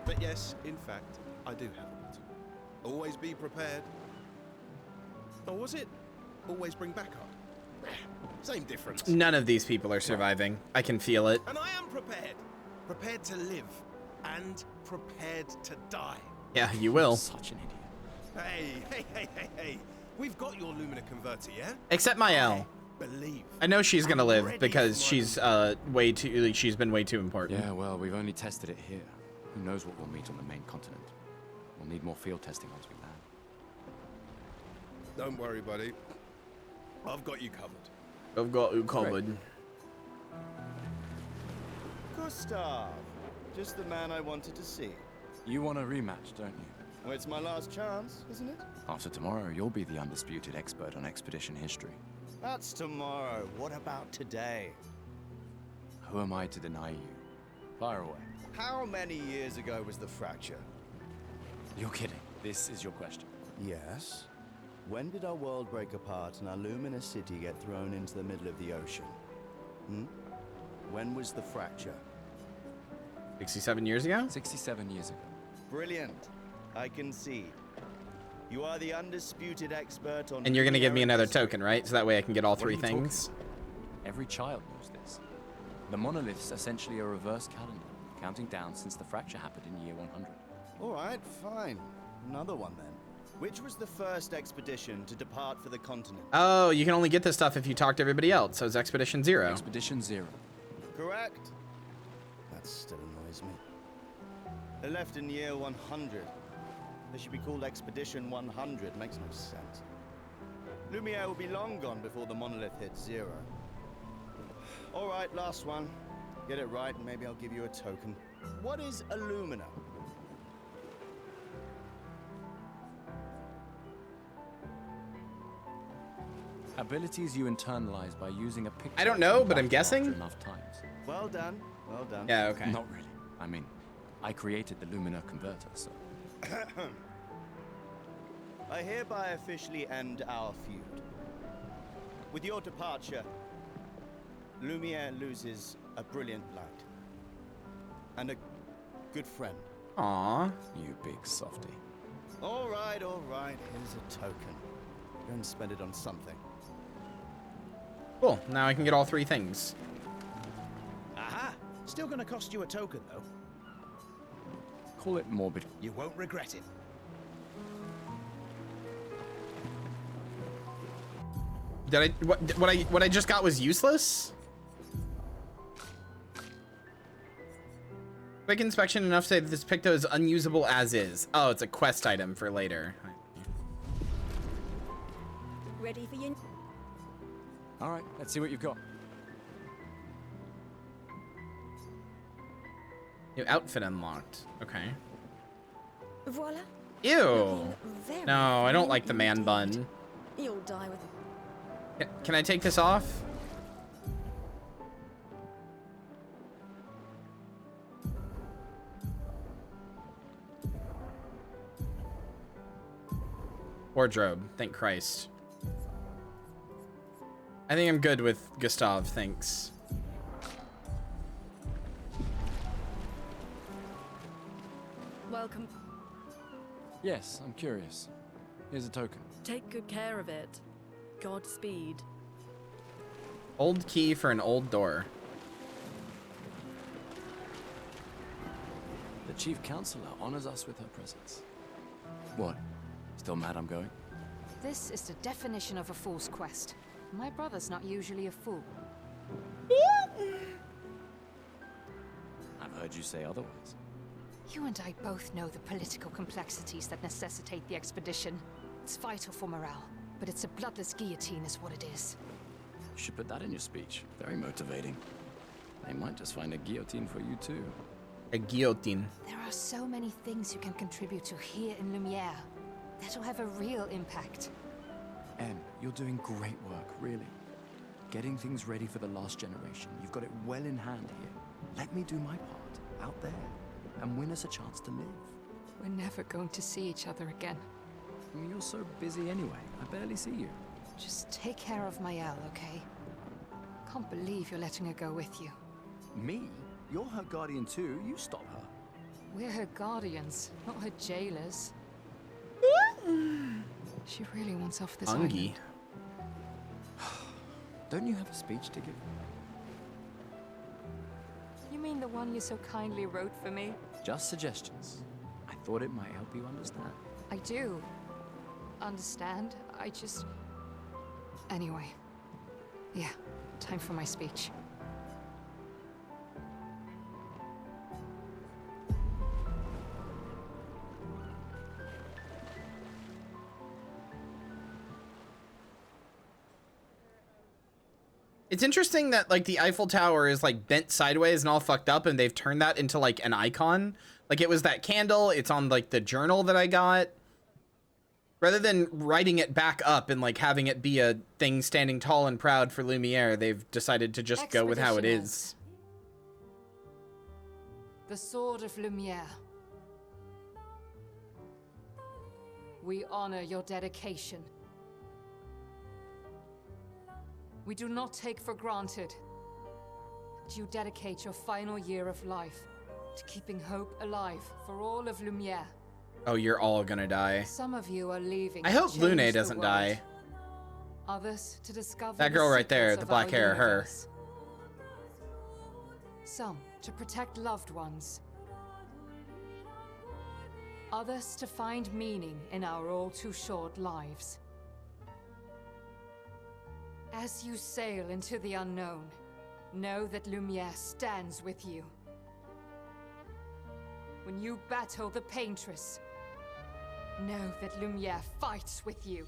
But yes, in fact, I do have a bit. Always be prepared. Or was it always bring backup? Same difference. None of these people are surviving. I can feel it. And I am prepared. Prepared to live. And prepared to die. Yeah, you will. Such an idiot. Hey. We've got your Lumina converter, yeah? Except Mael. Believe. I know she's gonna live because she's she's been way too important. Yeah, well, we've only tested it here. Who knows what we'll meet on the main continent? We'll need more field testing once we land. Don't worry, buddy. I've got you covered. I've got you covered. Gustav, just the man I wanted to see. You want a rematch, don't you? Well, it's my last chance, isn't it? After tomorrow, you'll be the undisputed expert on expedition history. That's tomorrow. What about today? Who am I to deny you? Fire away. How many years ago was the fracture? You're kidding. This is your question. Yes. When did our world break apart and our luminous city get thrown into the middle of the ocean? When was the fracture? 67 years ago? 67 years ago. Brilliant. I concede. You are the undisputed expert on... And you're gonna give me another token, right? So that way I can get all three things. Every child knows this. The monolith's essentially a reverse calendar, counting down since the fracture happened in year 100. All right, fine. Another one then. Which was the first expedition to depart for the continent? Oh, you can only get this stuff if you talk to everybody else. So it's Expedition 0. Expedition 0. Correct. That still annoys me. They left in year 100. They should be called Expedition 100. Makes no sense. Lumiere will be long gone before the monolith hits 0. All right, last one. Get it right and maybe I'll give you a token. What is Illumina? Abilities you internalize by using a picture. I don't know, but I'm guessing. Enough times. Well done. Well done. Yeah, okay. Not really. I mean, I created the Lumina converter, so. I hereby officially end our feud. With your departure, Lumiere loses a brilliant light. And a good friend. Aww. You big softy. All right. Here's a token. Go and spend it on something. Cool. Now I can get all three things. Aha! Still gonna cost you a token, though. Call it morbid. You won't regret it. Did I what I just got was useless? Quick inspection enough to say that this picto is unusable as is. Oh, it's a quest item for later. Ready for you? All right, let's see what you've got. New outfit unlocked. Okay. Voila. Ew. No, I don't like the man bun. You'll die with... Can I take this off? Wardrobe, thank Christ. I think I'm good with Gustav, thanks. Welcome. Yes, I'm curious. Here's a token. Take good care of it. Godspeed. Old key for an old door. The Chief Counselor honors us with her presence. What? Still mad I'm going? This is the definition of a fool's quest. My brother's not usually a fool. I've heard you say otherwise. You and I both know the political complexities that necessitate the expedition. It's vital for morale, but it's a bloodless guillotine is what it is. You should put that in your speech. Very motivating. They might just find a guillotine for you too. A guillotine. There are so many things you can contribute to here in Lumiere that'll have a real impact. Em, you're doing great work, really. Getting things ready for the last generation. You've got it well in hand here. Let me do my part, out there, and win us a chance to live. We're never going to see each other again. I mean, you're so busy anyway. I barely see you. Just take care of Mael, okay? Can't believe you're letting her go with you. Me? You're her guardian too. You stop her. We're her guardians, not her jailers. She really wants off this Ungi. island. Don't you have a speech to give? You mean the one you so kindly wrote for me? Just suggestions. I thought it might help you understand. I do. Understand? I just... Anyway. Yeah, time for my speech. It's interesting that like the Eiffel Tower is like bent sideways and all fucked up, and they've turned that into like an icon. Like it was that candle, it's on like the journal that I got. Rather than writing it back up and like having it be a thing standing tall and proud for Lumiere, they've decided to just go with how it is. The Sword of Lumiere. We honor your dedication. We do not take for granted that you dedicate your final year of life to keeping hope alive for all of Lumiere. Oh, you're all gonna die. Some of you are leaving. I hope Lune doesn't die. Others to discover That girl right there, the black hair, her. Some to protect loved ones. Others to find meaning in our all too short lives. As you sail into the unknown, know that Lumiere stands with you. When you battle the Paintress, know that Lumiere fights with you.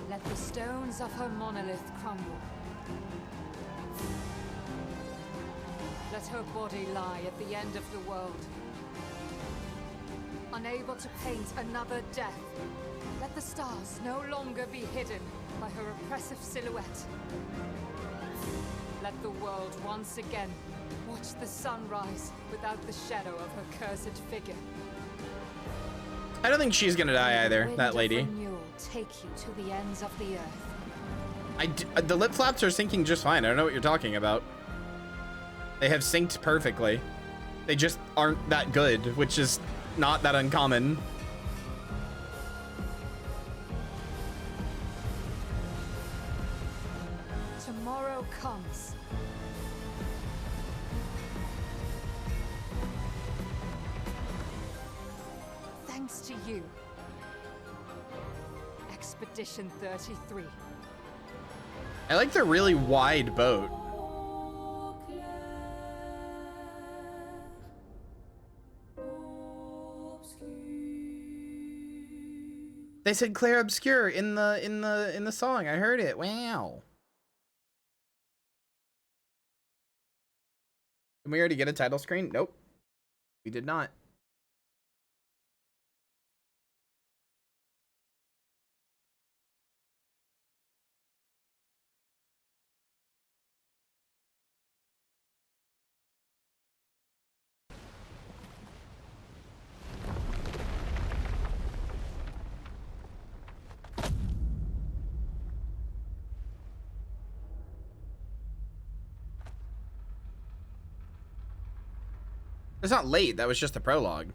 Let the stones of her monolith crumble. Let her body lie at the end of the world. Unable to paint another death, let the stars no longer be hidden by her oppressive silhouette. Let the world once again watch the sun rise without the shadow of her cursed figure. I don't think she's gonna die either, Wind that of lady. renewal take you to the ends of the earth. The lip flaps are syncing just fine. I don't know what you're talking about. They have synced perfectly. They just aren't that good, which is not that uncommon. Tomorrow comes. Thanks to you. Expedition 33. I like the really wide boat. They said Clair Obscur in the song. I heard it. Wow. Did we already get a title screen? Nope. We did not. It's not late. That was just the prologue.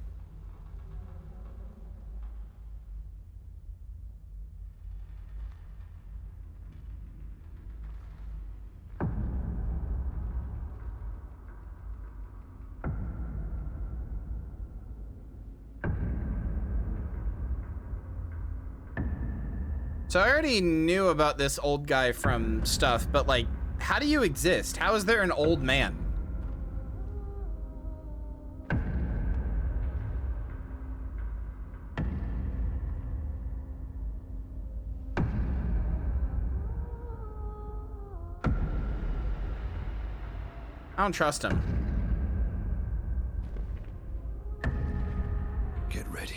So I already knew about this old guy from stuff, but like, how do you exist? How is there an old man? I don't trust him. Get ready.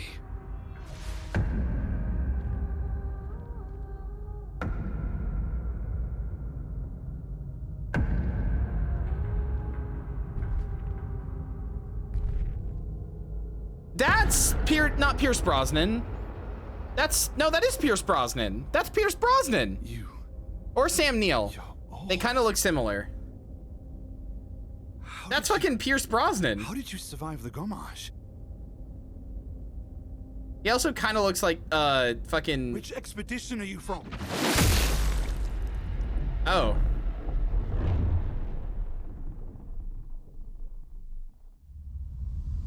That's not Pierce Brosnan. That is Pierce Brosnan. That's Pierce Brosnan. Or Sam Neill. They kind of look similar. How That's fucking Pierce Brosnan. How did you survive the Gommage? He also kind of looks like fucking. Which expedition are you from? Oh.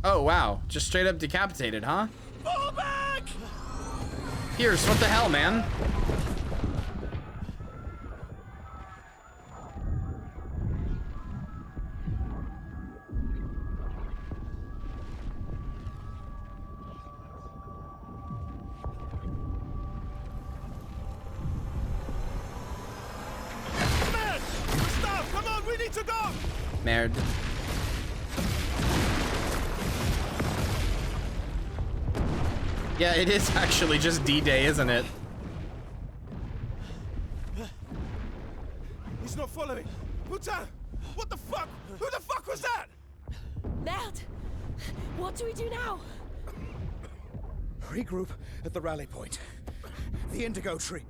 Oh wow, just straight up decapitated, huh? Fall back! Pierce, what the hell, man? Man! Stop! Come on, we need to go! Merde. Yeah, it is actually just D-Day, isn't it? He's not following. Putain! What the fuck? Who the fuck was that? Merde! What do we do now? Regroup at the rally point. The Indigo Tree.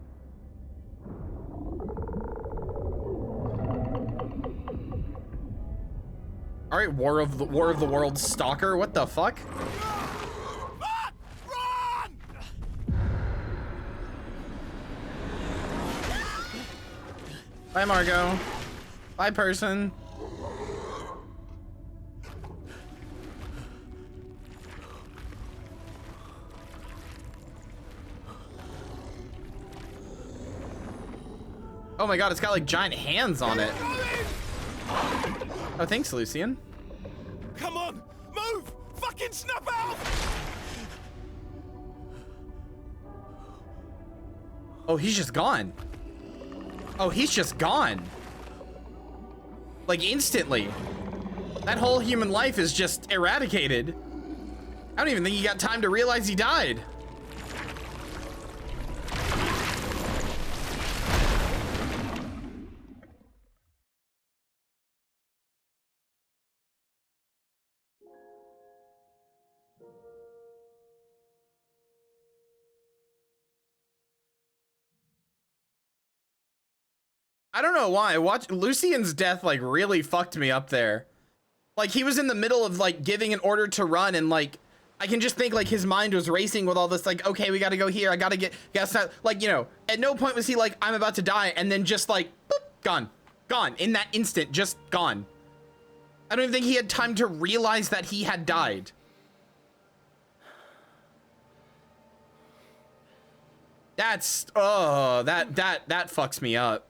All right, War of the Worlds stalker. What the fuck? Bye, Margot. Bye, person. Oh my god, it's got like giant hands on it. Oh, thanks, Lucian. Come on! Move! Fucking snap out! Oh, he's just gone. Oh, he's just gone. Like instantly. That whole human life is just eradicated. I don't even think he got time to realize he died. I don't know why. Lucian's death like really fucked me up there. Like he was in the middle of like giving an order to run, and like I can just think like his mind was racing with all this like, okay, we gotta go here, I gotta start, like, you know, at no point was he like, I'm about to die, and then just like boop, gone in that instant, just gone. I don't even think he had time to realize that he had died. That's that fucks me up.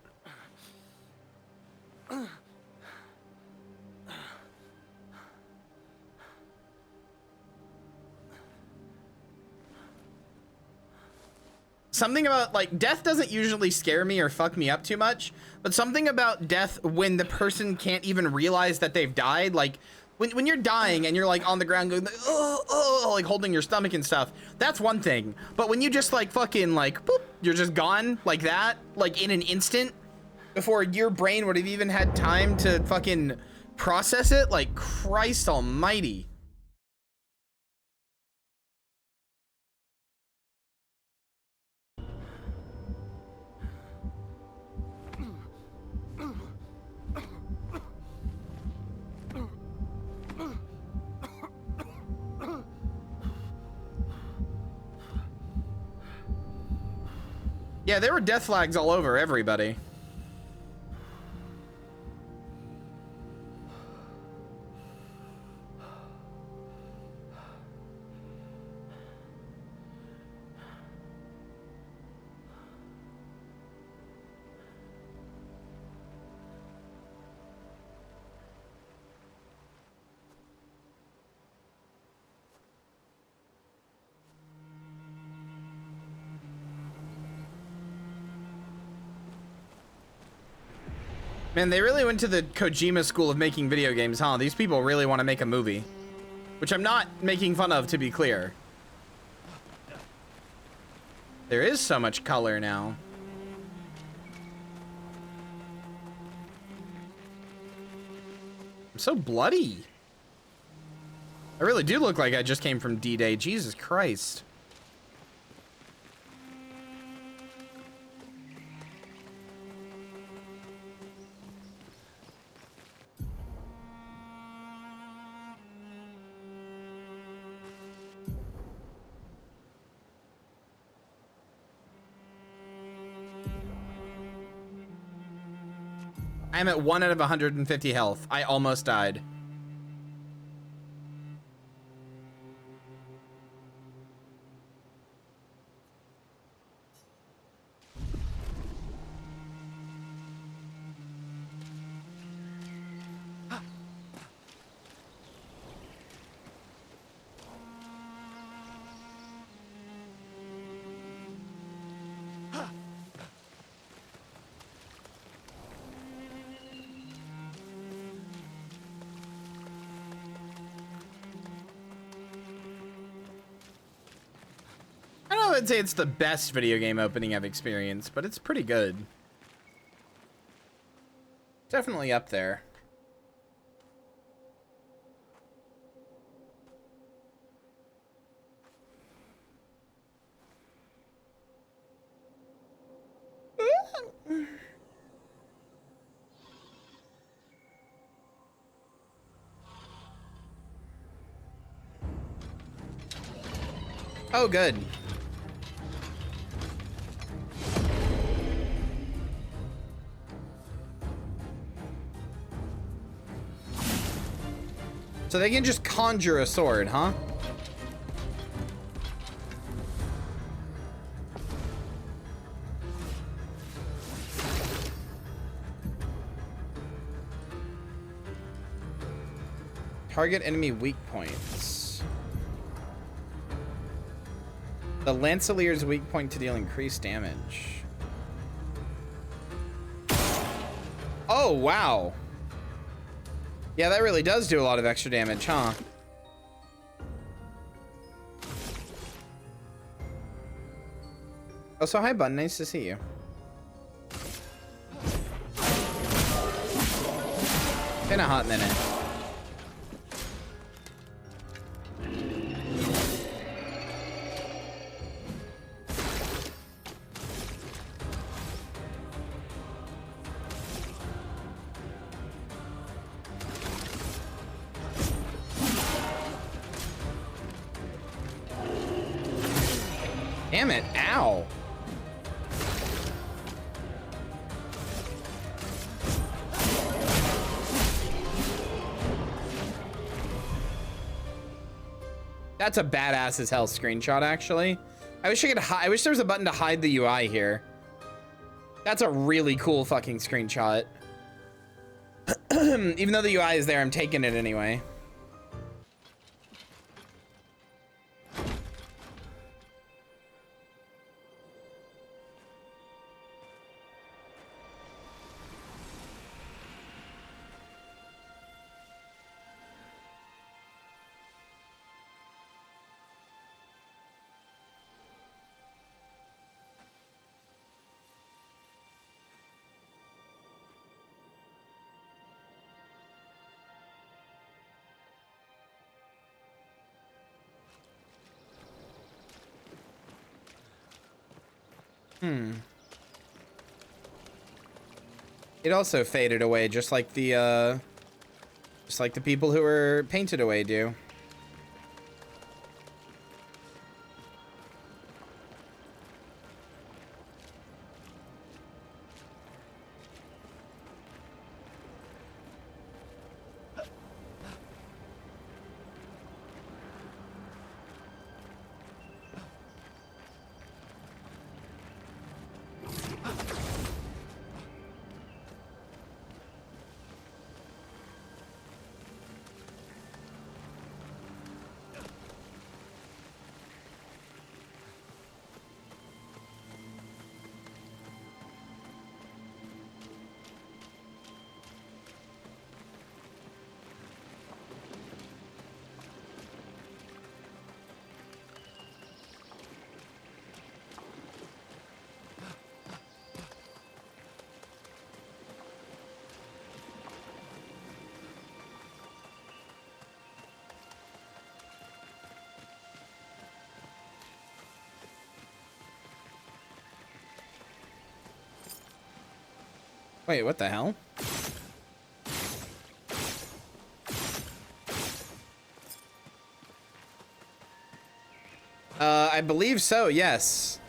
Something about like death doesn't usually scare me or fuck me up too much, but something about death when the person can't even realize that they've died, like when you're dying and you're like on the ground going like, oh, like holding your stomach and stuff, that's one thing. But when you just like fucking like boop, you're just gone like that, like in an instant, before your brain would have even had time to fucking process it, like Christ almighty. Yeah, there were death flags all over everybody. Man, they really went to the Kojima school of making video games, huh? These people really want to make a movie. Which I'm not making fun of, to be clear. There is so much color now. I'm so bloody. I really do look like I just came from D-Day. Jesus Christ. I'm at 1 out of 150 health. I almost died. I don't know if I'd say it's the best video game opening I've experienced, but it's pretty good. Definitely up there. Oh, good. So they can just conjure a sword, huh? Target enemy weak points. The Lancelier's weak point to deal increased damage. Oh, wow. Yeah, that really does do a lot of extra damage, huh? Oh, so hi, Bun. Nice to see you. Been a hot minute. Damn it, ow. That's a badass as hell screenshot, actually. I wish I could I wish there was a button to hide the UI here. That's a really cool fucking screenshot. Even though the UI is there, I'm taking it anyway. It also faded away, just like the people who were painted away do. Wait, what the hell? I believe so, yes.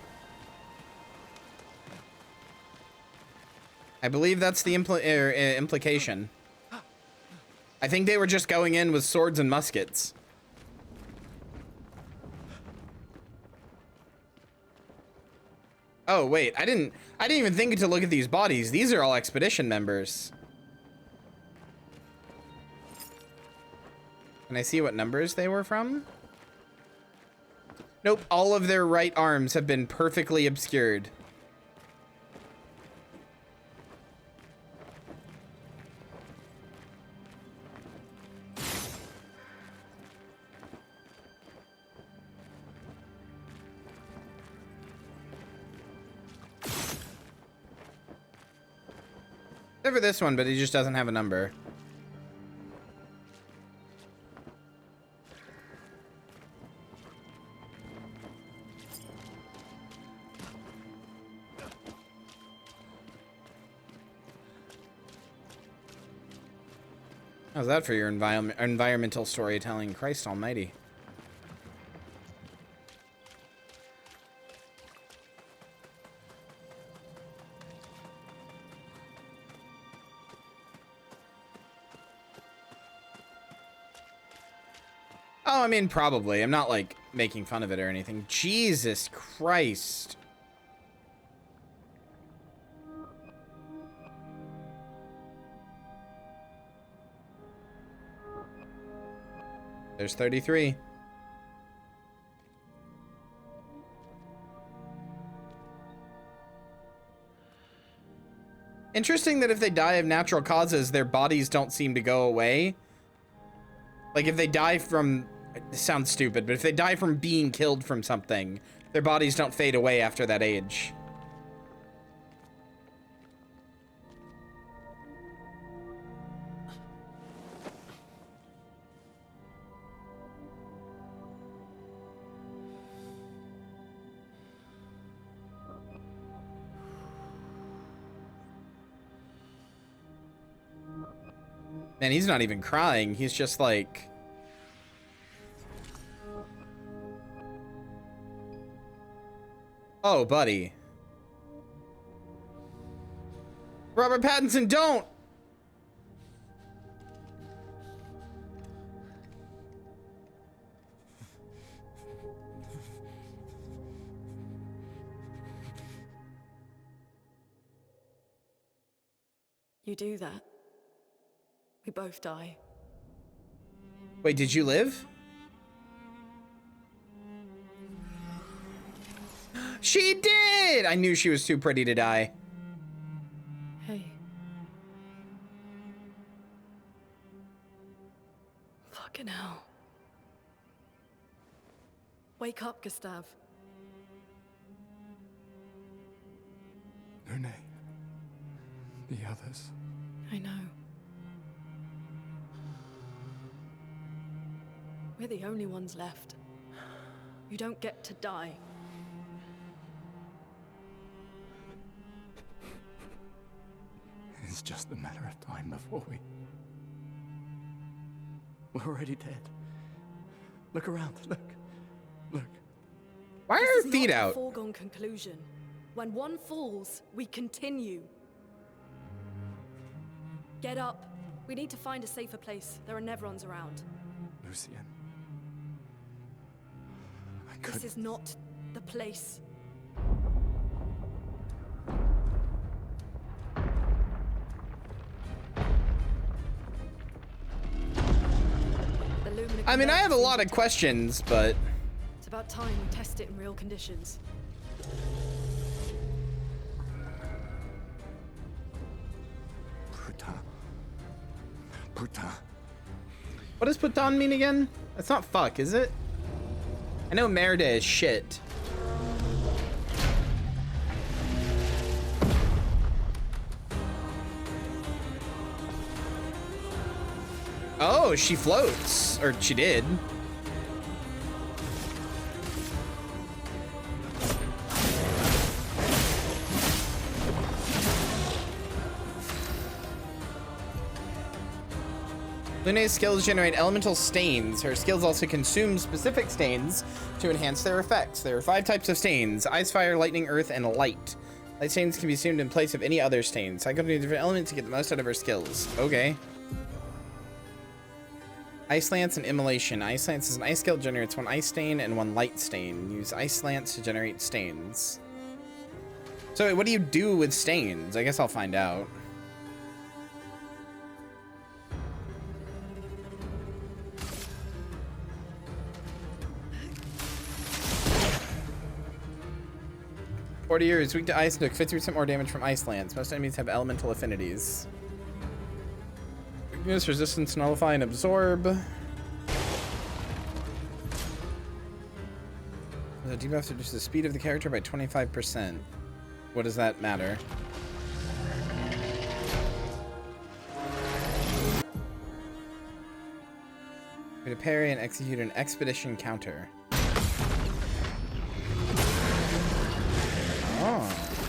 I believe that's the implication. I think they were just going in with swords and muskets. Oh wait, I didn't even think to look at these bodies. These are all expedition members. Can I see what numbers they were from? Nope, all of their right arms have been perfectly obscured. Except for this one, but he just doesn't have a number. How's that for your environmental storytelling? Christ almighty. Oh, I mean, probably. I'm not, like, making fun of it or anything. Jesus Christ. There's 33. Interesting that if they die of natural causes, their bodies don't seem to go away. Like, if they die from... This sounds stupid, but if they die from being killed from something, their bodies don't fade away after that age. Man, he's not even crying. He's just like... Oh, buddy. Robert Pattinson, don't! You do that, we both die. Wait, did you live? She did! I knew she was too pretty to die. Hey. Fucking hell. Wake up, Gustav. Lune. The others. I know. We're the only ones left. You don't get to die. It's just a matter of time before we're already dead. Look around, look. Why are her feet This is not out? a foregone conclusion. When one falls, we continue. Get up. We need to find a safer place. There are Nevrons around. Lucien. This is not the place. I mean, I have a lot of questions, but... It's about time we test it in real conditions. Putain. What does putain mean again? That's not fuck, is it? I know merda is shit. Oh, she floats. Or she did. Lune's skills generate elemental stains. Her skills also consume specific stains to enhance their effects. There are 5 types of stains: ice, fire, lightning, earth, and light. Light stains can be assumed in place of any other stains. Cycle to different elements to get the most out of her skills. Okay. Ice Lance and Immolation. Ice Lance is an ice skill, generates 1 ice stain and 1 light stain. Use Ice Lance to generate stains. So wait, what do you do with stains? I guess I'll find out. Courtier is weak to ice and took 50% more damage from Ice Lance. Most enemies have elemental affinities. Weakness, resistance, nullify, and absorb. The debuff reduces the speed of the character by 25%. What does that matter? To parry and execute an expedition counter. Oh.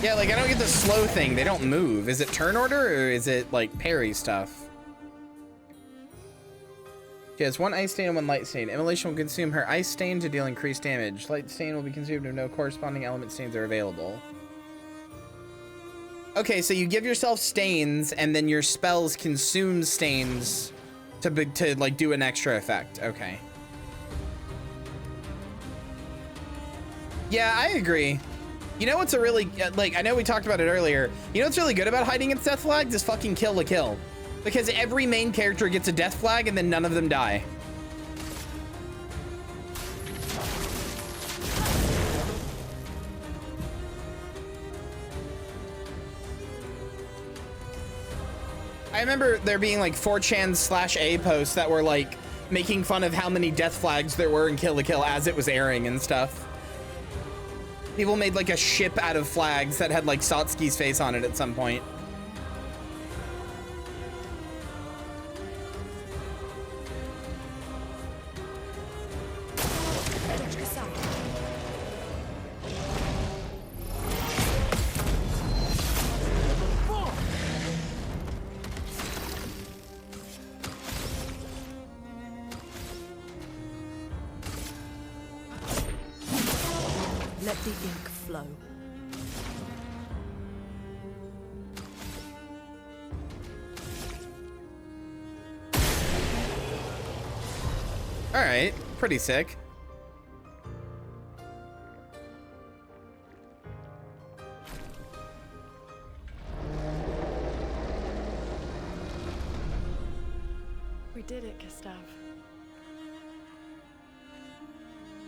Yeah, like I don't get the slow thing. They don't move. Is it turn order or is it like parry stuff? She has 1 ice stain and 1 light stain. Immolation will consume her ice stain to deal increased damage. Light stain will be consumed if no corresponding element stains are available. Okay, so you give yourself stains and then your spells consume stains to like do an extra effect. Okay. Yeah, I agree. You know what's a really, like, I know we talked about it earlier. You know what's really good about hiding its death flags is fucking kill to kill. Because every main character gets a death flag and then none of them die. I remember there being like 4chan/A posts that were like making fun of how many death flags there were in Kill la Kill as it was airing and stuff. People made like a ship out of flags that had like Satsuki's face on it at some point. Let the ink flow. All right, pretty sick. We did it, Gustav.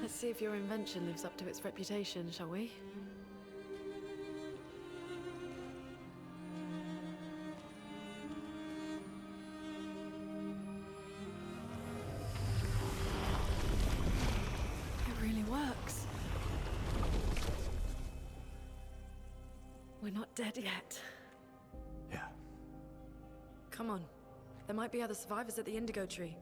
Let's see if your invention lives up to its reputation, shall we? It really works. We're not dead yet. Yeah. Come on. There might be other survivors at the Indigo Tree.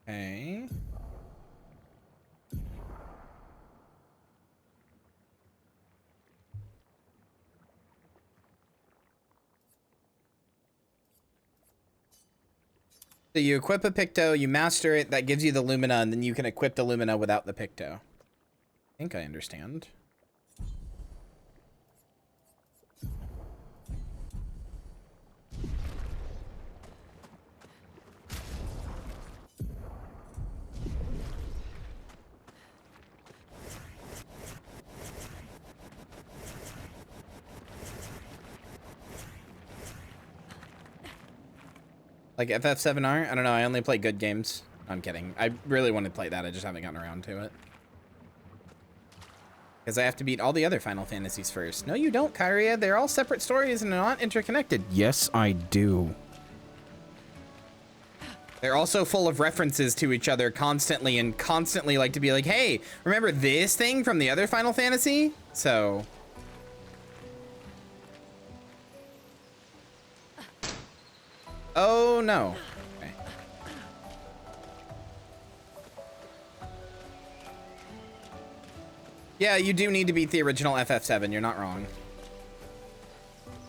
Okay. So you equip a Picto, you master it, that gives you the Lumina, and then you can equip the Lumina without the Picto. I think I understand. Like FF7R? I don't know, I only play good games. I'm kidding. I really want to play that. I just haven't gotten around to it. Because I have to beat all the other Final Fantasies first. No, you don't, Kyria. They're all separate stories and they're not interconnected. Yes, I do. They're also full of references to each other constantly and constantly like to be like, hey, remember this thing from the other Final Fantasy? So... Oh, no. Okay. Yeah, you do need to beat the original FF7. You're not wrong.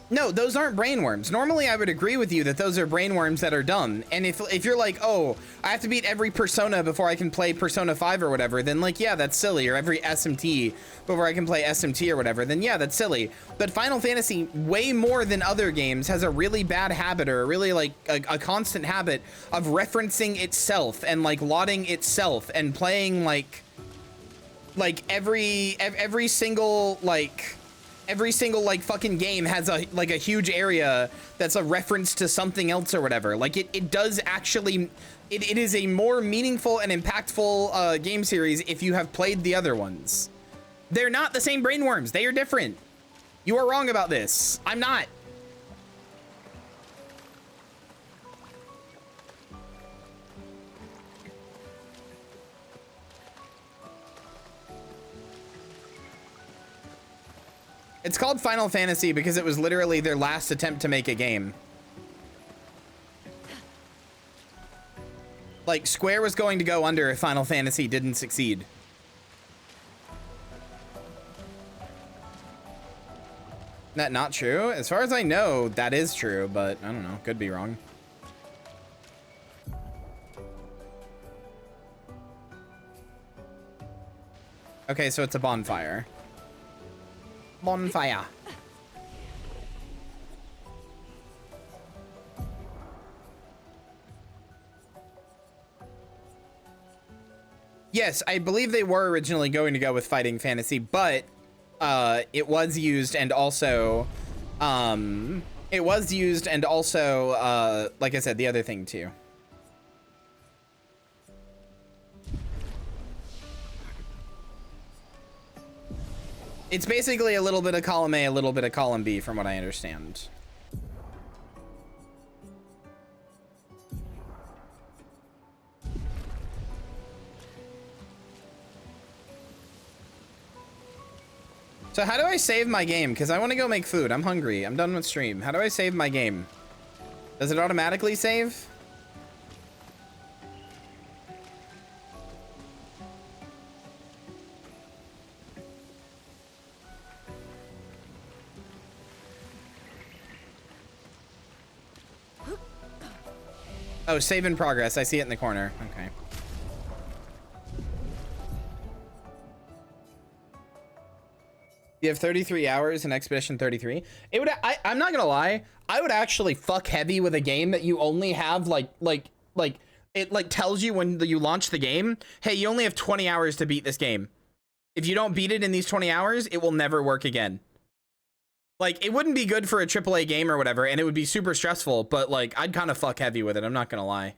No, those aren't brainworms. Normally, I would agree with you that those are brainworms that are dumb. And if you're like, oh, I have to beat every Persona before I can play Persona 5 or whatever, then like, yeah, that's silly. Or every SMT before I can play SMT or whatever, then yeah, that's silly. But Final Fantasy, way more than other games, has a really bad habit, or really like a constant habit of referencing itself and like lauding itself and playing like every single like fucking game has a huge area that's a reference to something else or whatever. Like it does actually, it is a more meaningful and impactful game series if you have played the other ones. They're not the same brainworms. They are different. You are wrong about this. I'm not. It's called Final Fantasy because it was literally their last attempt to make a game. Like, Square was going to go under if Final Fantasy didn't succeed. That not true? As far as I know, that is true, but I don't know. Could be wrong. Okay, so it's a bonfire. Bonfire. Yes, I believe they were originally going to go with Fighting Fantasy, but it was used and also like I said, the other thing too. It's basically a little bit of column A, a little bit of column B, from what I understand. So how do I save my game? Because I want to go make food. I'm hungry. I'm done with stream. How do I save my game? Does it automatically save? Oh, save in progress. I see it in the corner. Okay. You have 33 hours in Expedition 33. It would. I'm not gonna lie. I would actually fuck heavy with a game that you only have like it like tells you when you launch the game. Hey, you only have 20 hours to beat this game. If you don't beat it in these 20 hours, it will never work again. Like, it wouldn't be good for a AAA game or whatever, and it would be super stressful, but, like, I'd kind of fuck heavy with it, I'm not gonna lie.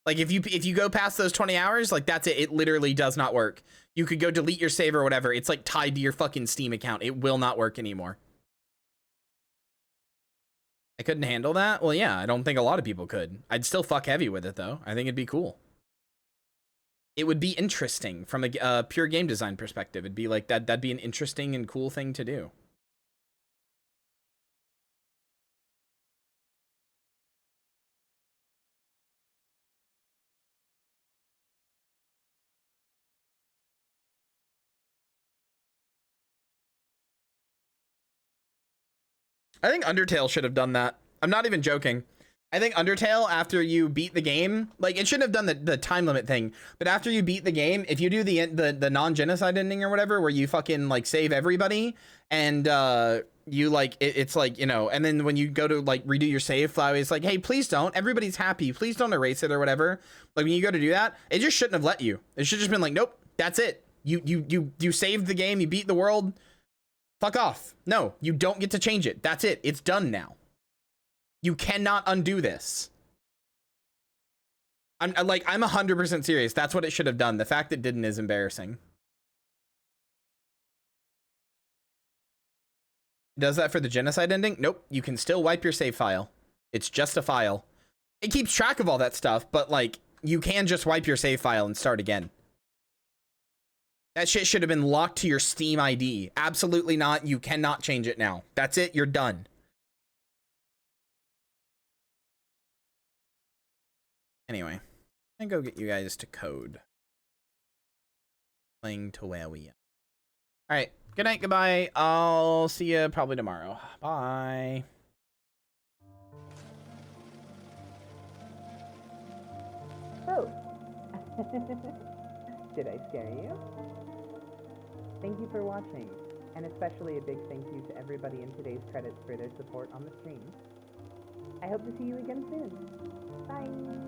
Like, if you go past those 20 hours, like, that's it. It literally does not work. You could go delete your save or whatever. It's, like, tied to your fucking Steam account. It will not work anymore. I couldn't handle that? Well, yeah, I don't think a lot of people could. I'd still fuck heavy with it, though. I think it'd be cool. It would be interesting from a pure game design perspective. It'd be like that'd be an interesting and cool thing to do. I think Undertale should have done that. I'm not even joking. I think Undertale, after you beat the game, like, it shouldn't have done the time limit thing, but after you beat the game, if you do the non-genocide ending or whatever, where you fucking, like, save everybody, and you, like, it's like, you know, and then when you go to, like, redo your save file, it's like, hey, please don't, everybody's happy, please don't erase it or whatever. Like, when you go to do that, it just shouldn't have let you. It should have just been like, nope, that's it. You saved the game, you beat the world, fuck off. No, you don't get to change it. That's it. It's done now. You cannot undo this. I'm 100% serious. That's what it should have done. The fact it didn't is embarrassing. Does that for the genocide ending? Nope. You can still wipe your save file. It's just a file. It keeps track of all that stuff, but like you can just wipe your save file and start again. That shit should have been locked to your Steam ID. Absolutely not. You cannot change it now. That's it. You're done. Anyway, I'm gonna go get you guys to code. Playing to where we are. All right. Good night. Goodbye. I'll see you probably tomorrow. Bye. Oh. Did I scare you? Thank you for watching, and especially a big thank you to everybody in today's credits for their support on the stream. I hope to see you again soon. Bye!